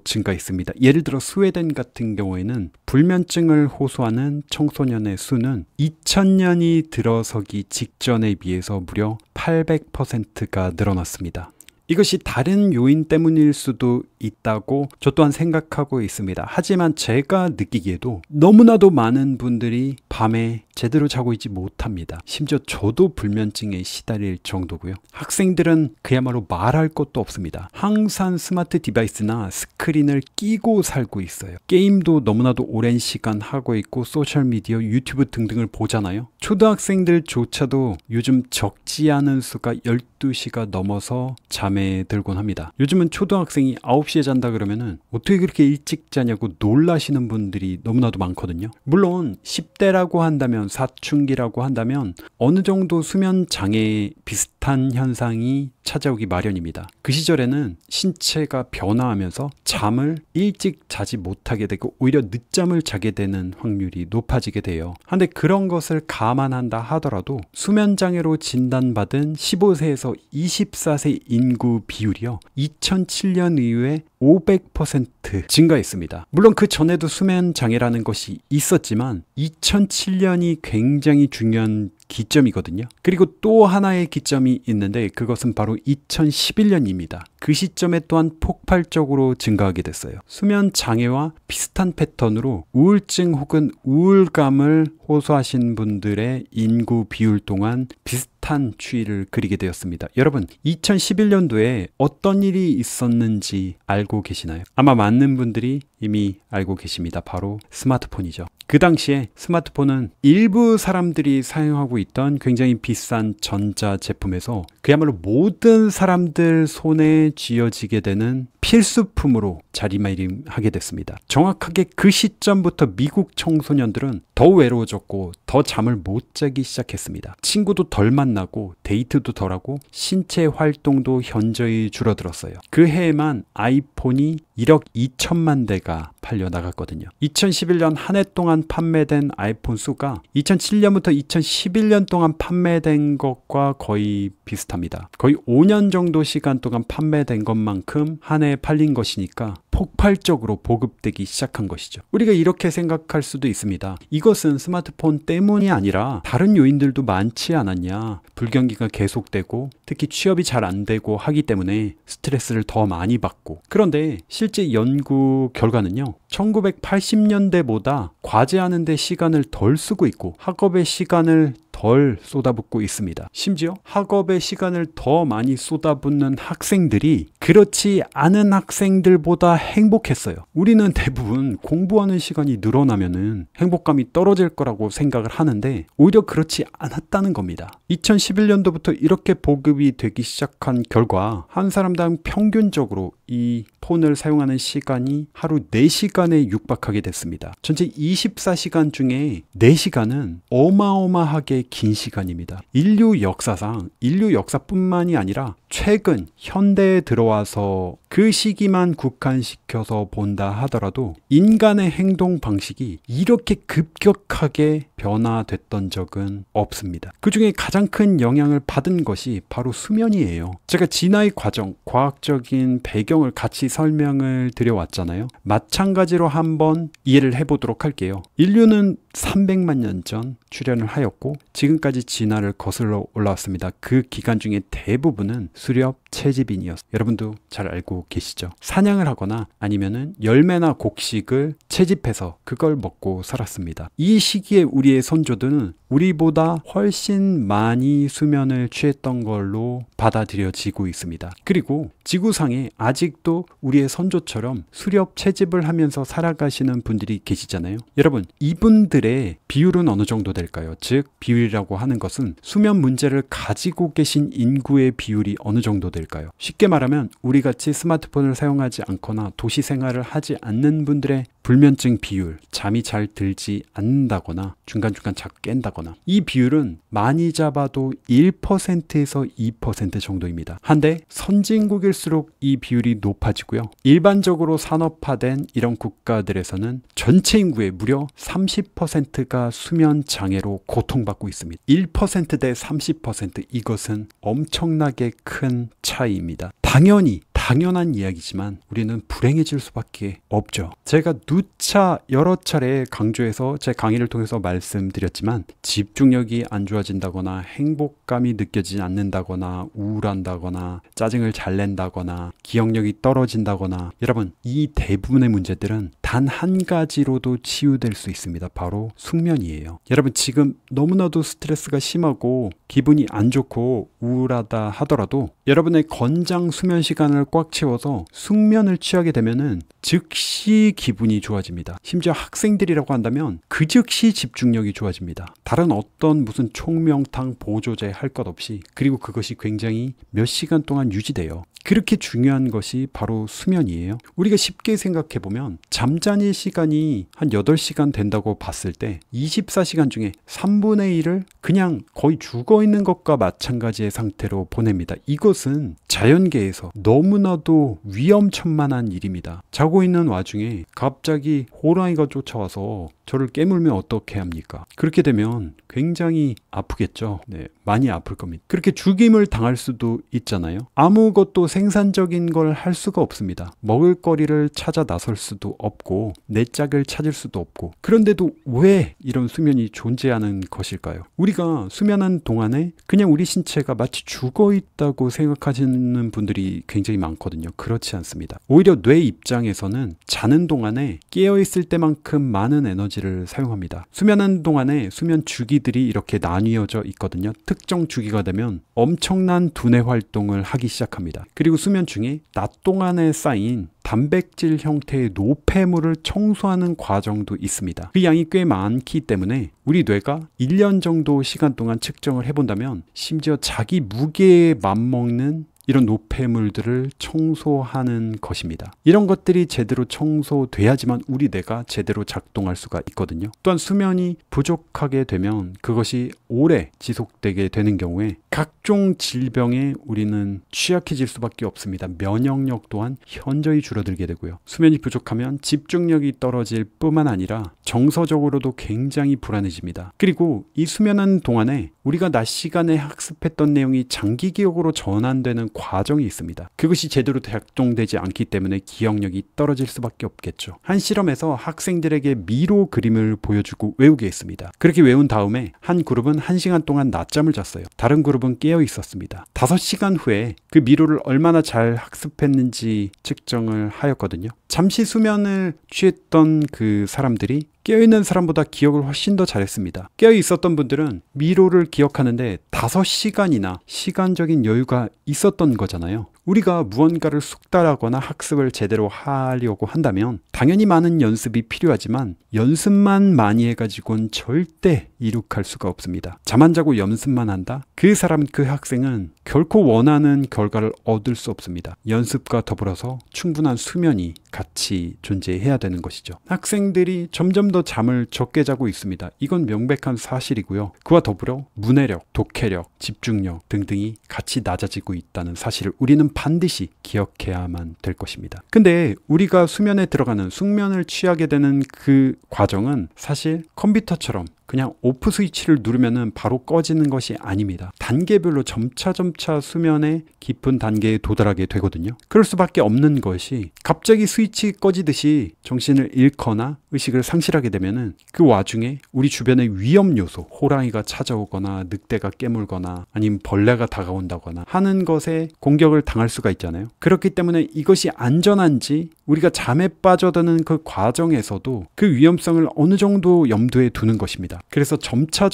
증가했습니다. 예를 들어 스웨덴 같은 경우에는 불면증을 호소하는 청소년의 수는 2000년이 들어서기 직전에 비해서 무려 800%가 늘어났습니다. 이것이 다른 요인 때문일 수도 있다고 저 또한 생각하고 있습니다. 하지만 제가 느끼기에도 너무나도 많은 분들이 밤에 제대로 자고 있지 못합니다. 심지어 저도 불면증에 시달릴 정도고요. 학생들은 그야말로 말할 것도 없습니다. 항상 스마트 디바이스나 스크린을 끼고 살고 있어요. 게임도 너무나도 오랜 시간 하고 있고 소셜미디어, 유튜브 등등을 보잖아요. 초등학생들조차도 요즘 적지 않은 수가 12시가 넘어서 잠에 들곤 합니다. 요즘은 초등학생이 9시에 잔다 그러면은 어떻게 그렇게 일찍 자냐고 놀라시는 분들이 너무나도 많거든요. 물론 10대라고 한다면, 사춘기라고 한다면 어느 정도 수면 장애 비슷한 현상이 찾아오기 마련입니다. 그 시절에는 신체가 변화하면서 잠을 일찍 자지 못하게 되고 오히려 늦잠을 자게 되는 확률이 높아지게 돼요. 그런데 그런 것을 감안한다 하더라도 수면장애로 진단받은 15세에서 24세 인구 비율이요, 2007년 이후에 500% 증가했습니다. 물론 그 전에도 수면장애라는 것이 있었지만 2007년이 굉장히 중요한 기점이거든요. 그리고 또 하나의 기점이 있는데 그것은 바로 2011년입니다. 그 시점에 또한 폭발적으로 증가하게 됐어요. 수면 장애와 비슷한 패턴으로 우울증 혹은 우울감을 호소하신 분들의 인구 비율 동안 비슷한 추이를 그리게 되었습니다. 여러분, 2011년도에 어떤 일이 있었는지 알고 계시나요? 아마 많은 분들이 이미 알고 계십니다. 바로 스마트폰이죠. 그 당시에 스마트폰은 일부 사람들이 사용하고 있던 굉장히 비싼 전자제품에서 그야말로 모든 사람들 손에 쥐어지게 되는 필수품으로 자리매김하게 됐습니다. 정확하게 그 시점부터 미국 청소년들은 더 외로워졌고 더 잠을 못 자기 시작했습니다. 친구도 덜 만나고 데이트도 덜하고 신체 활동도 현저히 줄어들었어요. 그 해에만 아이폰이 1억 2천만 대가 팔려 나갔거든요. 2011년 한 해 동안 판매된 아이폰 수가 2007년부터 2011년 동안 판매된 것과 거의 비슷합니다. 거의 5년 정도 시간 동안 판매된 것만큼 한 해 팔린 것이니까 폭발적으로 보급되기 시작한 것이죠. 우리가 이렇게 생각할 수도 있습니다. 이것은 스마트폰 때문이 아니라 다른 요인들도 많지 않았냐. 불경기가 계속되고 특히 취업이 잘 안 되고 하기 때문에 스트레스를 더 많이 받고. 그런데 실제 연구 결과는요. 1980년대보다 과제하는 데 시간을 덜 쓰고 있고 학업의 시간을 덜 쏟아붓고 있습니다. 심지어 학업의 시간을 더 많이 쏟아붓는 학생들이 그렇지 않은 학생들보다 행복했어요. 우리는 대부분 공부하는 시간이 늘어나면은 행복감이 떨어질 거라고 생각을 하는데 오히려 그렇지 않았다는 겁니다. 2011년도부터 이렇게 보급이 되기 시작한 결과 한 사람당 평균적으로 이 폰을 사용하는 시간이 하루 4시간에 육박하게 됐습니다. 전체 24시간 중에 4시간은 어마어마하게 긴 시간입니다. 인류 역사뿐만이 아니라 최근 현대에 들어와서 그 시기만 국한시켜서 본다 하더라도 인간의 행동 방식이 이렇게 급격하게 변화됐던 적은 없습니다. 그 중에 가장 큰 영향을 받은 것이 바로 수면이에요. 제가 진화의 과정, 과학적인 배경을 같이 설명을 드려왔잖아요. 마찬가지로 한번 이해를 해보도록 할게요. 인류는 300만 년 전 출현을 하였고 지금까지 진화를 거슬러 올라왔습니다. 그 기간 중에 대부분은 수렵 채집인이었어요. 여러분도 잘 알고 계시죠? 사냥을 하거나 아니면은 열매나 곡식을 채집해서 그걸 먹고 살았습니다. 이 시기에 우리의 선조들은 우리보다 훨씬 많이 수면을 취했던 걸로 받아들여지고 있습니다. 그리고 지구상에 아직도 우리의 선조처럼 수렵 채집을 하면서 살아가시는 분들이 계시잖아요. 여러분, 이분들의 비율은 어느 정도 될까요? 즉, 비율이라고 하는 것은 수면 문제를 가지고 계신 인구의 비율이 어느 정도 될까요? 쉽게 말하면 우리같이 스마트폰을 사용하지 않거나 도시 생활을 하지 않는 분들의 불면증 비율, 잠이 잘 들지 않는다거나 중간중간 자꾸 깬다거나, 이 비율은 많이 잡아도 1%에서 2% 정도입니다. 한데 선진국일수록 이 비율이 높아지고요. 일반적으로 산업화된 이런 국가들에서는 전체 인구의 무려 30%가 수면 장애로 고통받고 있습니다. 1% 대 30%, 이것은 엄청나게 큰 차이입니다. 당연한 이야기지만 우리는 불행해질 수밖에 없죠. 제가 누차 여러 차례 강조해서 제 강의를 통해서 말씀드렸지만 집중력이 안 좋아진다거나 행복감이 느껴지지 않는다거나 우울한다거나 짜증을 잘 낸다거나 기억력이 떨어진다거나, 여러분, 이 대부분의 문제들은 단 한 가지로도 치유될 수 있습니다. 바로 숙면이에요. 여러분, 지금 너무나도 스트레스가 심하고 기분이 안 좋고 우울하다 하더라도 여러분의 건장 수면 시간을 꽉 채워서 숙면을 취하게 되면은 즉시 기분이 좋아집니다. 심지어 학생들이라고 한다면 그 즉시 집중력이 좋아집니다. 다른 어떤 무슨 총명탕 보조제 할 것 없이, 그리고 그것이 굉장히 몇 시간 동안 유지돼요. 그렇게 중요한 것이 바로 수면이에요. 우리가 쉽게 생각해보면 잠자는 시간이 한 8시간 된다고 봤을 때 24시간 중에 3분의 1을 그냥 거의 죽어있는 것과 마찬가지의 상태로 보냅니다. 이것은 자연계에서 너무나도 위험천만한 일입니다. 자고 있는 와중에 갑자기 호랑이가 쫓아와서 저를 깨물면 어떻게 합니까? 그렇게 되면 굉장히 아프겠죠. 네, 많이 아플 겁니다. 그렇게 죽임을 당할 수도 있잖아요. 아무것도 생산적인 걸 할 수가 없습니다. 먹을거리를 찾아 나설 수도 없고 내 짝을 찾을 수도 없고, 그런데도 왜 이런 수면이 존재하는 것일까요? 우리가 수면하는 동안에 그냥 우리 신체가 마치 죽어 있다고 생각하시는 분들이 굉장히 많거든요. 그렇지 않습니다. 오히려 뇌 입장에서는 자는 동안에 깨어 있을 때만큼 많은 에너지를 사용합니다. 수면하는 동안에 수면 주기들이 이렇게 나뉘어져 있거든요. 특정 주기가 되면 엄청난 두뇌 활동을 하기 시작합니다. 그리고 수면 중에 낮 동안에 쌓인 단백질 형태의 노폐물을 청소하는 과정도 있습니다. 그 양이 꽤 많기 때문에 우리 뇌가 1년 정도 시간 동안 측정을 해본다면 심지어 자기 무게에 맞먹는 이런 노폐물들을 청소하는 것입니다. 이런 것들이 제대로 청소돼야지만 우리 뇌가 제대로 작동할 수가 있거든요. 또한 수면이 부족하게 되면 그것이 오래 지속되게 되는 경우에 각종 질병에 우리는 취약해질 수밖에 없습니다. 면역력 또한 현저히 줄어들게 되고요. 수면이 부족하면 집중력이 떨어질 뿐만 아니라 정서적으로도 굉장히 불안해집니다. 그리고 이 수면하는 동안에 우리가 낮 시간에 학습했던 내용이 장기 기억으로 전환되는 과정이 있습니다. 그것이 제대로 작동되지 않기 때문에 기억력이 떨어질 수밖에 없겠죠. 한 실험에서 학생들에게 미로 그림을 보여주고 외우게 했습니다. 그렇게 외운 다음에 한 그룹은 1시간 동안 낮잠을 잤어요. 다른 그룹은 깨어 있었습니다. 5시간 후에 그 미로를 얼마나 잘 학습했는지 측정을 하였거든요. 잠시 수면을 취했던 그 사람들이 깨어있는 사람보다 기억을 훨씬 더 잘했습니다. 깨어있었던 분들은 미로를 기억하는데 5시간이나 시간적인 여유가 있었던 거잖아요. 우리가 무언가를 숙달하거나 학습을 제대로 하려고 한다면 당연히 많은 연습이 필요하지만 연습만 많이 해가지고는 절대 이룩할 수가 없습니다. 잠 안 자고 연습만 한다? 그 사람, 그 학생은 결코 원하는 결과를 얻을 수 없습니다. 연습과 더불어서 충분한 수면이 같이 존재해야 되는 것이죠. 학생들이 점점 더 잠을 적게 자고 있습니다. 이건 명백한 사실이고요. 그와 더불어 문해력, 독해력, 집중력 등등이 같이 낮아지고 있다는 사실을 우리는 반드시 기억해야만 될 것입니다. 근데 우리가 수면에 들어가는, 숙면을 취하게 되는 그 과정은 사실 컴퓨터처럼 그냥 오프 스위치를 누르면 바로 꺼지는 것이 아닙니다. 단계별로 점차 수면의 깊은 단계에 도달하게 되거든요. 그럴 수밖에 없는 것이 갑자기 스위치 꺼지듯이 정신을 잃거나 의식을 상실하게 되면은 그 와중에 우리 주변의 위험 요소, 호랑이가 찾아오거나 늑대가 깨물거나 아니면 벌레가 다가온다거나 하는 것에 공격을 당할 수가 있잖아요. 그렇기 때문에 이것이 안전한지 우리가 잠에 빠져드는 그 과정에서도 그 위험성을 어느 정도 염두에 두는 것입니다. 그래서 점차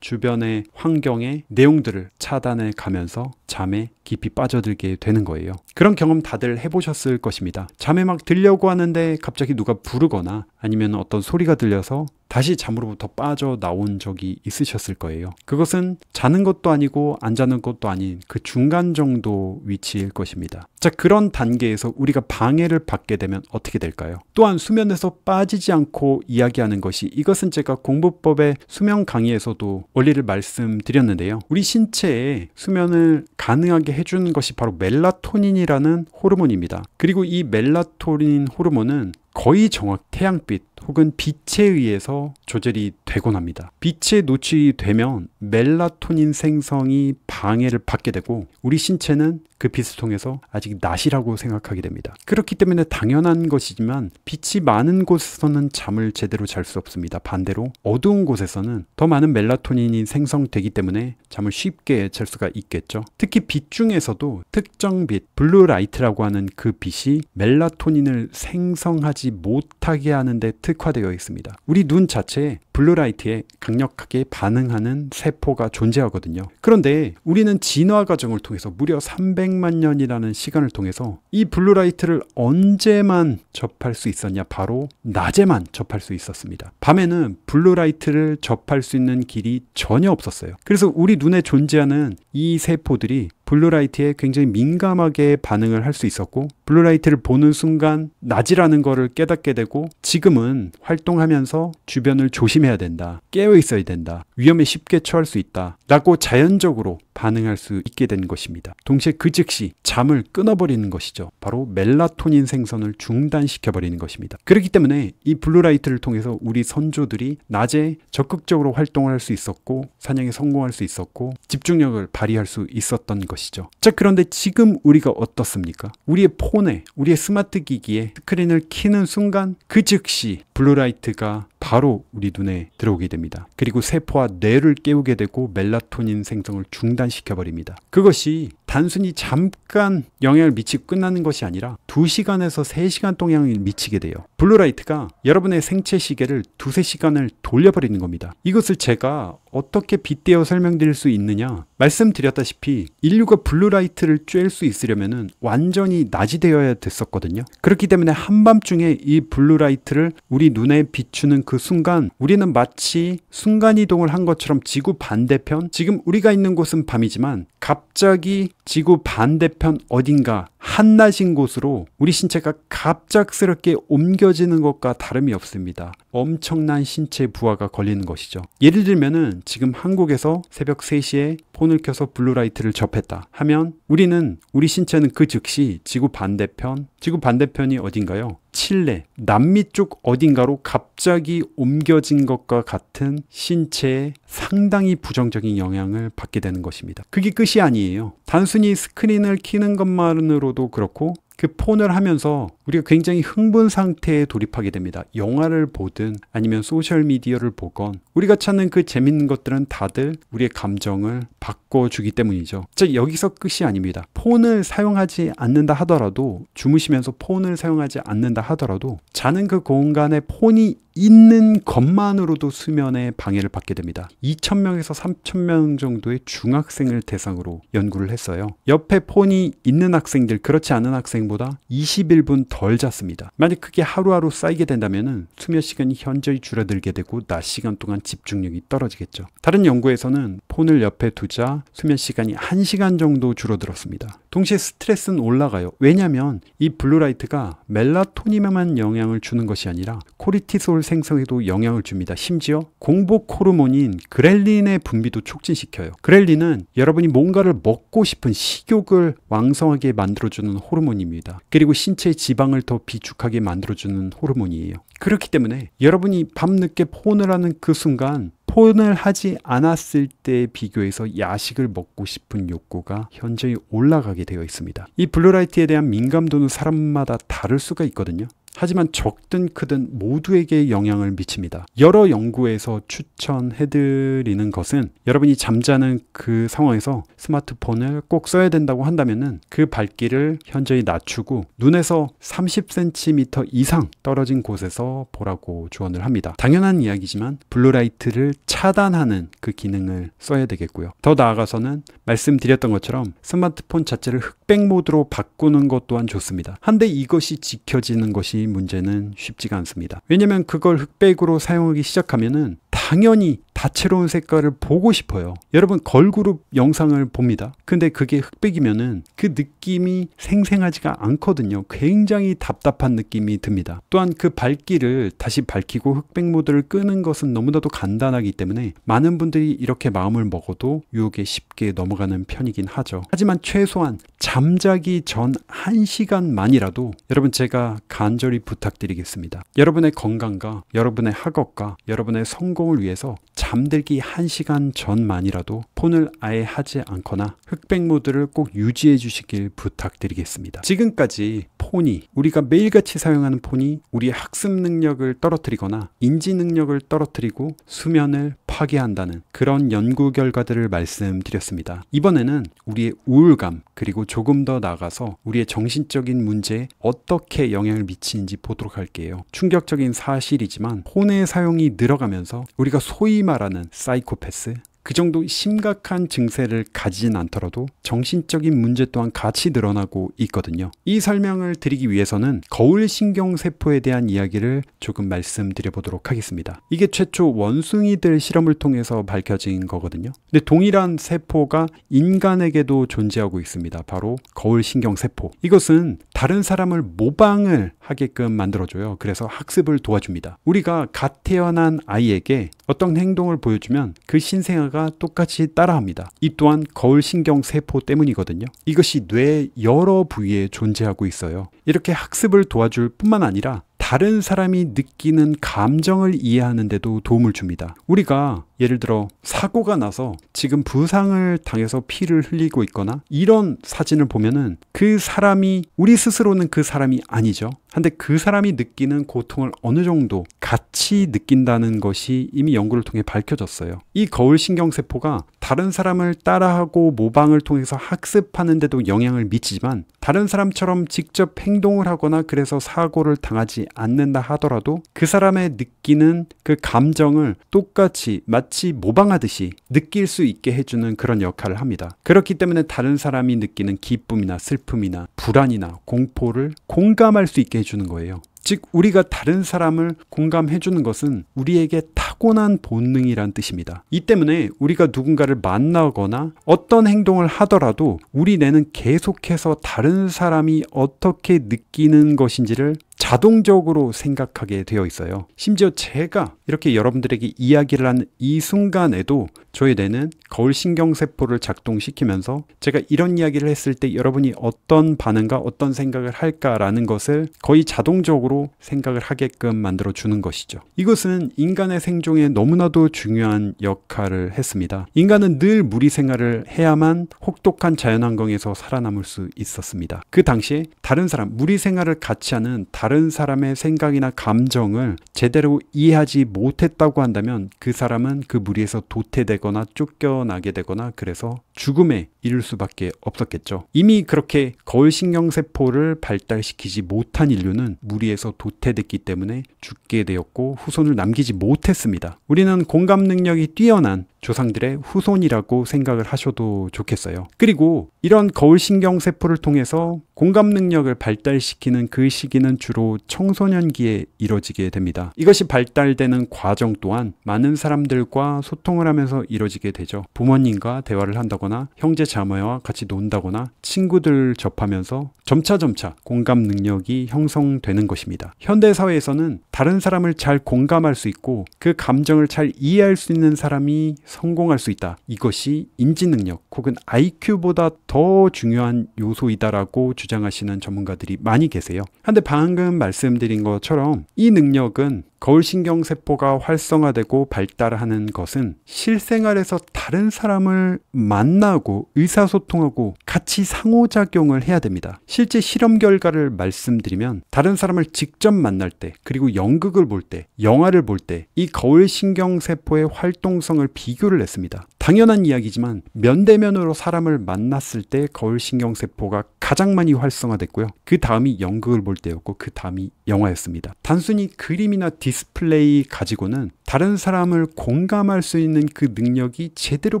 주변의 환경의 내용들을 차단해 가면서 잠에 깊이 빠져들게 되는 거예요. 그런 경험 다들 해보셨을 것입니다. 잠에 막 들려고 하는데 갑자기 누가 부르거나 아니면 어떤 소리가 들려서 다시 잠으로부터 빠져나온 적이 있으셨을 거예요. 그것은 자는 것도 아니고 안 자는 것도 아닌 그 중간 정도 위치일 것입니다. 자, 그런 단계에서 우리가 방해를 받게 되면 어떻게 될까요? 또한 수면에서 빠지지 않고 이야기하는 것이, 이것은 제가 공부법의 수면 강의에서도 원리를 말씀드렸는데요. 우리 신체에 수면을 가능하게 해주는 것이 바로 멜라토닌이라는 호르몬입니다. 그리고 이 멜라토닌 호르몬은 거의 정확 태양빛 혹은 빛에 의해서 조절이 되곤 합니다. 빛에 노출이 되면 멜라토닌 생성이 방해를 받게 되고 우리 신체는 그 빛을 통해서 아직 낮이라고 생각하게 됩니다. 그렇기 때문에 당연한 것이지만 빛이 많은 곳에서는 잠을 제대로 잘 수 없습니다. 반대로 어두운 곳에서는 더 많은 멜라토닌이 생성되기 때문에 잠을 쉽게 잘 수가 있겠죠. 특히 빛 중에서도 특정 빛, 블루라이트라고 하는 그 빛이 멜라토닌을 생성하지 못하게 하는데 특화되어 있습니다. 우리 눈 자체에 블루라이트에 강력하게 반응하는 세포가 존재하거든요. 그런데 우리는 진화 과정을 통해서 무려 300만 년이라는 시간을 통해서 이 블루라이트를 언제만 접할 수 있었냐? 바로 낮에만 접할 수 있었습니다. 밤에는 블루라이트를 접할 수 있는 길이 전혀 없었어요. 그래서 우리 눈에 존재하는 이 세포들이 블루라이트에 굉장히 민감하게 반응을 할 수 있었고 블루라이트를 보는 순간 낮이라는 거를 깨닫게 되고 지금은 활동하면서 주변을 조심해야 된다. 깨어 있어야 된다. 위험에 쉽게 처할 수 있다. 라고 자연적으로 반응할 수 있게 된 것입니다. 동시에 그 즉시 잠을 끊어버리는 것이죠. 바로 멜라토닌 생성을 중단시켜버리는 것입니다. 그렇기 때문에 이 블루라이트를 통해서 우리 선조들이 낮에 적극적으로 활동을 할 수 있었고 사냥에 성공할 수 있었고 집중력을 발휘할 수 있었던 것이죠. 자, 그런데 지금 우리가 어떻습니까? 우리의 폰에, 우리의 스마트 기기에 스크린을 켜는 순간 그 즉시 블루라이트가 바로 우리 눈에 들어오게 됩니다. 그리고 세포와 뇌를 깨우게 되고 멜라토닌 생성을 중단시켜버립니다. 그것이 단순히 잠깐 영향을 미치고 끝나는 것이 아니라 2시간에서 3시간 동안 영향을 미치게 돼요. 블루라이트가 여러분의 생체 시계를 2~3시간을 돌려버리는 겁니다. 이것을 제가 어떻게 빗대어 설명드릴 수 있느냐? 말씀드렸다시피 인류가 블루라이트를 쬐을 수 있으려면 완전히 낮이 되어야 됐었거든요. 그렇기 때문에 한밤중에 이 블루라이트를 우리 눈에 비추는 그 순간 우리는 마치 순간이동을 한 것처럼 지구 반대편, 지금 우리가 있는 곳은 밤이지만 갑자기 지구 반대편 어딘가 한낮인 곳으로 우리 신체가 갑작스럽게 옮겨지는 것과 다름이 없습니다. 엄청난 신체 부하가 걸리는 것이죠. 예를 들면은 지금 한국에서 새벽 3시에 폰을 켜서 블루라이트를 접했다 하면 우리 신체는 그 즉시 지구 반대편이 어딘가요? 칠레, 남미 쪽 어딘가로 갑자기 옮겨진 것과 같은 신체에 상당히 부정적인 영향을 받게 되는 것입니다. 그게 끝이 아니에요. 단순히 스크린을 켜는 것만으로도 그렇고 그 폰을 하면서 우리가 굉장히 흥분 상태에 돌입하게 됩니다. 영화를 보든 아니면 소셜미디어를 보건 우리가 찾는 그 재밌는 것들은 다들 우리의 감정을 바꿔주기 때문이죠. 즉 여기서 끝이 아닙니다. 폰을 사용하지 않는다 하더라도 주무시면서 폰을 사용하지 않는다 하더라도 자는 그 공간에 폰이 있는 것만으로도 수면에 방해를 받게 됩니다. 2,000명에서 3,000명 정도의 중학생을 대상으로 연구를 했어요. 옆에 폰이 있는 학생들, 그렇지 않은 학생보다 21분 덜 잤습니다. 만약 그게 하루하루 쌓이게 된다면 수면 시간이 현저히 줄어들게 되고 낮 시간 동안 집중력이 떨어지겠죠. 다른 연구에서는 폰을 옆에 두자 수면 시간이 1시간 정도 줄어들었습니다. 동시에 스트레스는 올라가요. 왜냐하면 이 블루라이트가 멜라토닌에만 영향을 주는 것이 아니라 코르티솔 생성에도 영향을 줍니다. 심지어 공복 호르몬인 그렐린의 분비도 촉진시켜요. 그렐린은 여러분이 뭔가를 먹고 싶은 식욕을 왕성하게 만들어주는 호르몬입니다. 그리고 신체의 지방을 더 비축하게 만들어주는 호르몬이에요. 그렇기 때문에 여러분이 밤늦게 폰을 하는 그 순간 폰을 하지 않았을 때에 비교해서 야식을 먹고 싶은 욕구가 현저히 올라가게 되어 있습니다. 이 블루라이트에 대한 민감도는 사람마다 다를 수가 있거든요. 하지만 적든 크든 모두에게 영향을 미칩니다. 여러 연구에서 추천해드리는 것은 여러분이 잠자는 그 상황에서 스마트폰을 꼭 써야 된다고 한다면 그 밝기를 현저히 낮추고 눈에서 30cm 이상 떨어진 곳에서 보라고 조언을 합니다. 당연한 이야기지만 블루라이트를 차단하는 그 기능을 써야 되겠고요. 더 나아가서는 말씀드렸던 것처럼 스마트폰 자체를 흑백 모드로 바꾸는 것 또한 좋습니다. 한데 이것이 지켜지는 것이 문제는 쉽지가 않습니다. 왜냐면 그걸 흑백으로 사용하기 시작하면은 당연히 다채로운 색깔을 보고 싶어요. 여러분 걸그룹 영상을 봅니다. 근데 그게 흑백이면은 그 느낌이 생생하지가 않거든요. 굉장히 답답한 느낌이 듭니다. 또한 그 밝기를 다시 밝히고 흑백 모드를 끄는 것은 너무나도 간단하기 때문에 많은 분들이 이렇게 마음을 먹어도 유혹에 쉽게 넘어가는 편이긴 하죠. 하지만 최소한 잠자기 전 1시간만이라도 여러분 제가 간절히 부탁드리겠습니다. 여러분의 건강과 여러분의 학업과 여러분의 성공을 위해서 잠들기 1시간 전만이라도 폰을 아예 하지 않거나 흑백 모드를 꼭 유지해 주시길 부탁드리겠습니다. 지금까지 폰이, 우리가 매일같이 사용하는 폰이 우리의 학습 능력을 떨어뜨리거나 인지 능력을 떨어뜨리고 수면을 파괴한다는 그런 연구 결과들을 말씀드렸습니다. 이번에는 우리의 우울감 그리고 조금 더 나아가서 우리의 정신적인 문제에 어떻게 영향을 미치는지 보도록 할게요. 충격적인 사실이지만 폰의 사용이 늘어가면서 우리가 소위 말하는 사이코패스 그 정도 심각한 증세를 가지진 않더라도 정신적인 문제 또한 같이 늘어나고 있거든요. 이 설명을 드리기 위해서는 거울신경세포에 대한 이야기를 조금 말씀드려 보도록 하겠습니다. 이게 최초 원숭이들 실험을 통해서 밝혀진 거거든요. 근데 동일한 세포가 인간에게도 존재하고 있습니다. 바로 거울신경세포. 이것은 다른 사람을 모방을 하게끔 만들어줘요. 그래서 학습을 도와줍니다. 우리가 갓 태어난 아이에게 어떤 행동을 보여주면 그 신생아가 똑같이 따라합니다. 이 또한 거울신경세포 때문이거든요. 이것이 뇌 여러 부위에 존재하고 있어요. 이렇게 학습을 도와줄 뿐만 아니라 다른 사람이 느끼는 감정을 이해하는 데도 도움을 줍니다. 우리가 예를 들어 사고가 나서 지금 부상을 당해서 피를 흘리고 있거나 이런 사진을 보면은 그 사람이 우리 스스로는 그 사람이 아니죠. 근데 그 사람이 느끼는 고통을 어느 정도 같이 느낀다는 것이 이미 연구를 통해 밝혀졌어요. 이 거울신경세포가 다른 사람을 따라하고 모방을 통해서 학습하는 데도 영향을 미치지만 다른 사람처럼 직접 행동을 하거나 그래서 사고를 당하지 않는다 하더라도 그 사람의 느끼는 그 감정을 똑같이 마치 모방하듯이 느낄 수 있게 해주는 그런 역할을 합니다. 그렇기 때문에 다른 사람이 느끼는 기쁨이나 슬픔이나 불안이나 공포를 공감할 수 있게 해주는 거예요. 즉 우리가 다른 사람을 공감해주는 것은 우리에게 타고난 본능이란 뜻입니다. 이 때문에 우리가 누군가를 만나거나 어떤 행동을 하더라도 우리 뇌는 계속해서 다른 사람이 어떻게 느끼는 것인지를 자동적으로 생각하게 되어 있어요. 심지어 제가 이렇게 여러분들에게 이야기를 하는 이 순간에도 저의 뇌는 거울신경세포를 작동시키면서 제가 이런 이야기를 했을 때 여러분이 어떤 반응과 어떤 생각을 할까라는 것을 거의 자동적으로 생각을 하게끔 만들어 주는 것이죠. 이것은 인간의 생존에 너무나도 중요한 역할을 했습니다. 인간은 늘 무리 생활을 해야만 혹독한 자연환경에서 살아남을 수 있었습니다. 그 당시에 다른 사람, 무리 생활을 같이 하는 다른 사람의 생각이나 감정을 제대로 이해하지 못했다고 한다면 그 사람은 그 무리에서 도태되거나 쫓겨나게 되거나 그래서 죽음에 이를 수밖에 없었겠죠. 이미 그렇게 거울신경세포를 발달시키지 못한 인류는 무리에서 도태됐기 때문에 죽게 되었고 후손을 남기지 못했습니다. 우리는 공감 능력이 뛰어난 조상들의 후손이라고 생각을 하셔도 좋겠어요. 그리고 이런 거울신경세포를 통해서 공감 능력을 발달시키는 그 시기는 주로 청소년기에 이뤄지게 됩니다. 이것이 발달되는 과정 또한 많은 사람들과 소통을 하면서 이뤄지게 되죠. 부모님과 대화를 한다거나 형제 자매와 같이 논다거나 친구들 접하면서 점차 공감 능력이 형성되는 것입니다. 현대사회에서는 다른 사람을 잘 공감할 수 있고 그 감정을 잘 이해할 수 있는 사람이 성공할 수 있다. 이것이 인지능력 혹은 IQ보다 더 중요한 요소이다라고 주장하시는 전문가들이 많이 계세요. 한데 방금 말씀드린 것처럼 이 능력은 거울신경세포가 활성화되고 발달하는 것은 실생활에서 다른 사람을 만나고 의사소통하고 같이 상호작용을 해야 됩니다. 실제 실험 결과를 말씀드리면 다른 사람을 직접 만날 때 그리고 연극을 볼 때, 영화를 볼 때 이 거울신경세포의 활동성을 비교를 했습니다. 당연한 이야기지만 면대면으로 사람을 만났을 때 거울신경세포가 가장 많이 활성화됐고요. 그 다음이 연극을 볼 때였고 그 다음이 영화였습니다. 단순히 그림이나 디스플레이 가지고는 다른 사람을 공감할 수 있는 그 능력이 제대로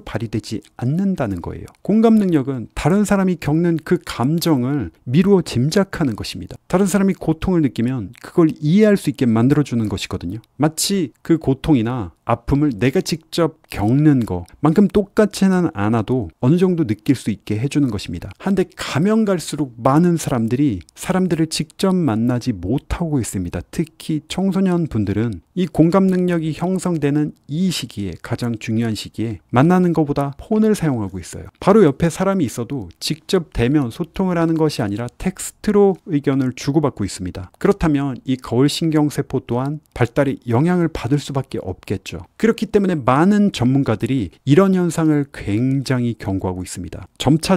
발휘되지 않는다는 거예요. 공감 능력은 다른 사람이 겪는 그 감정을 미루어 짐작하는 것입니다. 다른 사람이 고통을 느끼면 그걸 이해할 수 있게 만들어주는 것이거든요. 마치 그 고통이나 아픔을 내가 직접 겪는 것만큼 똑같지는 않아도 어느 정도 느낄 수 있게 해주는 것입니다. 한데 가면 갈수록 많은 사람들을 직접 만나지 못하고 있습니다. 특히 청소년 분들은 이 공감 능력이 형성되는 이 시기에 가장 중요한 시기에 만나는 것보다 폰을 사용하고 있어요. 바로 옆에 사람이 있어도 직접 대면 소통을 하는 것이 아니라 텍스트로 의견을 주고받고 있습니다. 그렇다면 이 거울신경세포 또한 발달에 영향을 받을 수밖에 없겠죠. 그렇기 때문에 많은 전문가들이 이런 현상을 굉장히 경고하고 있습니다. 점차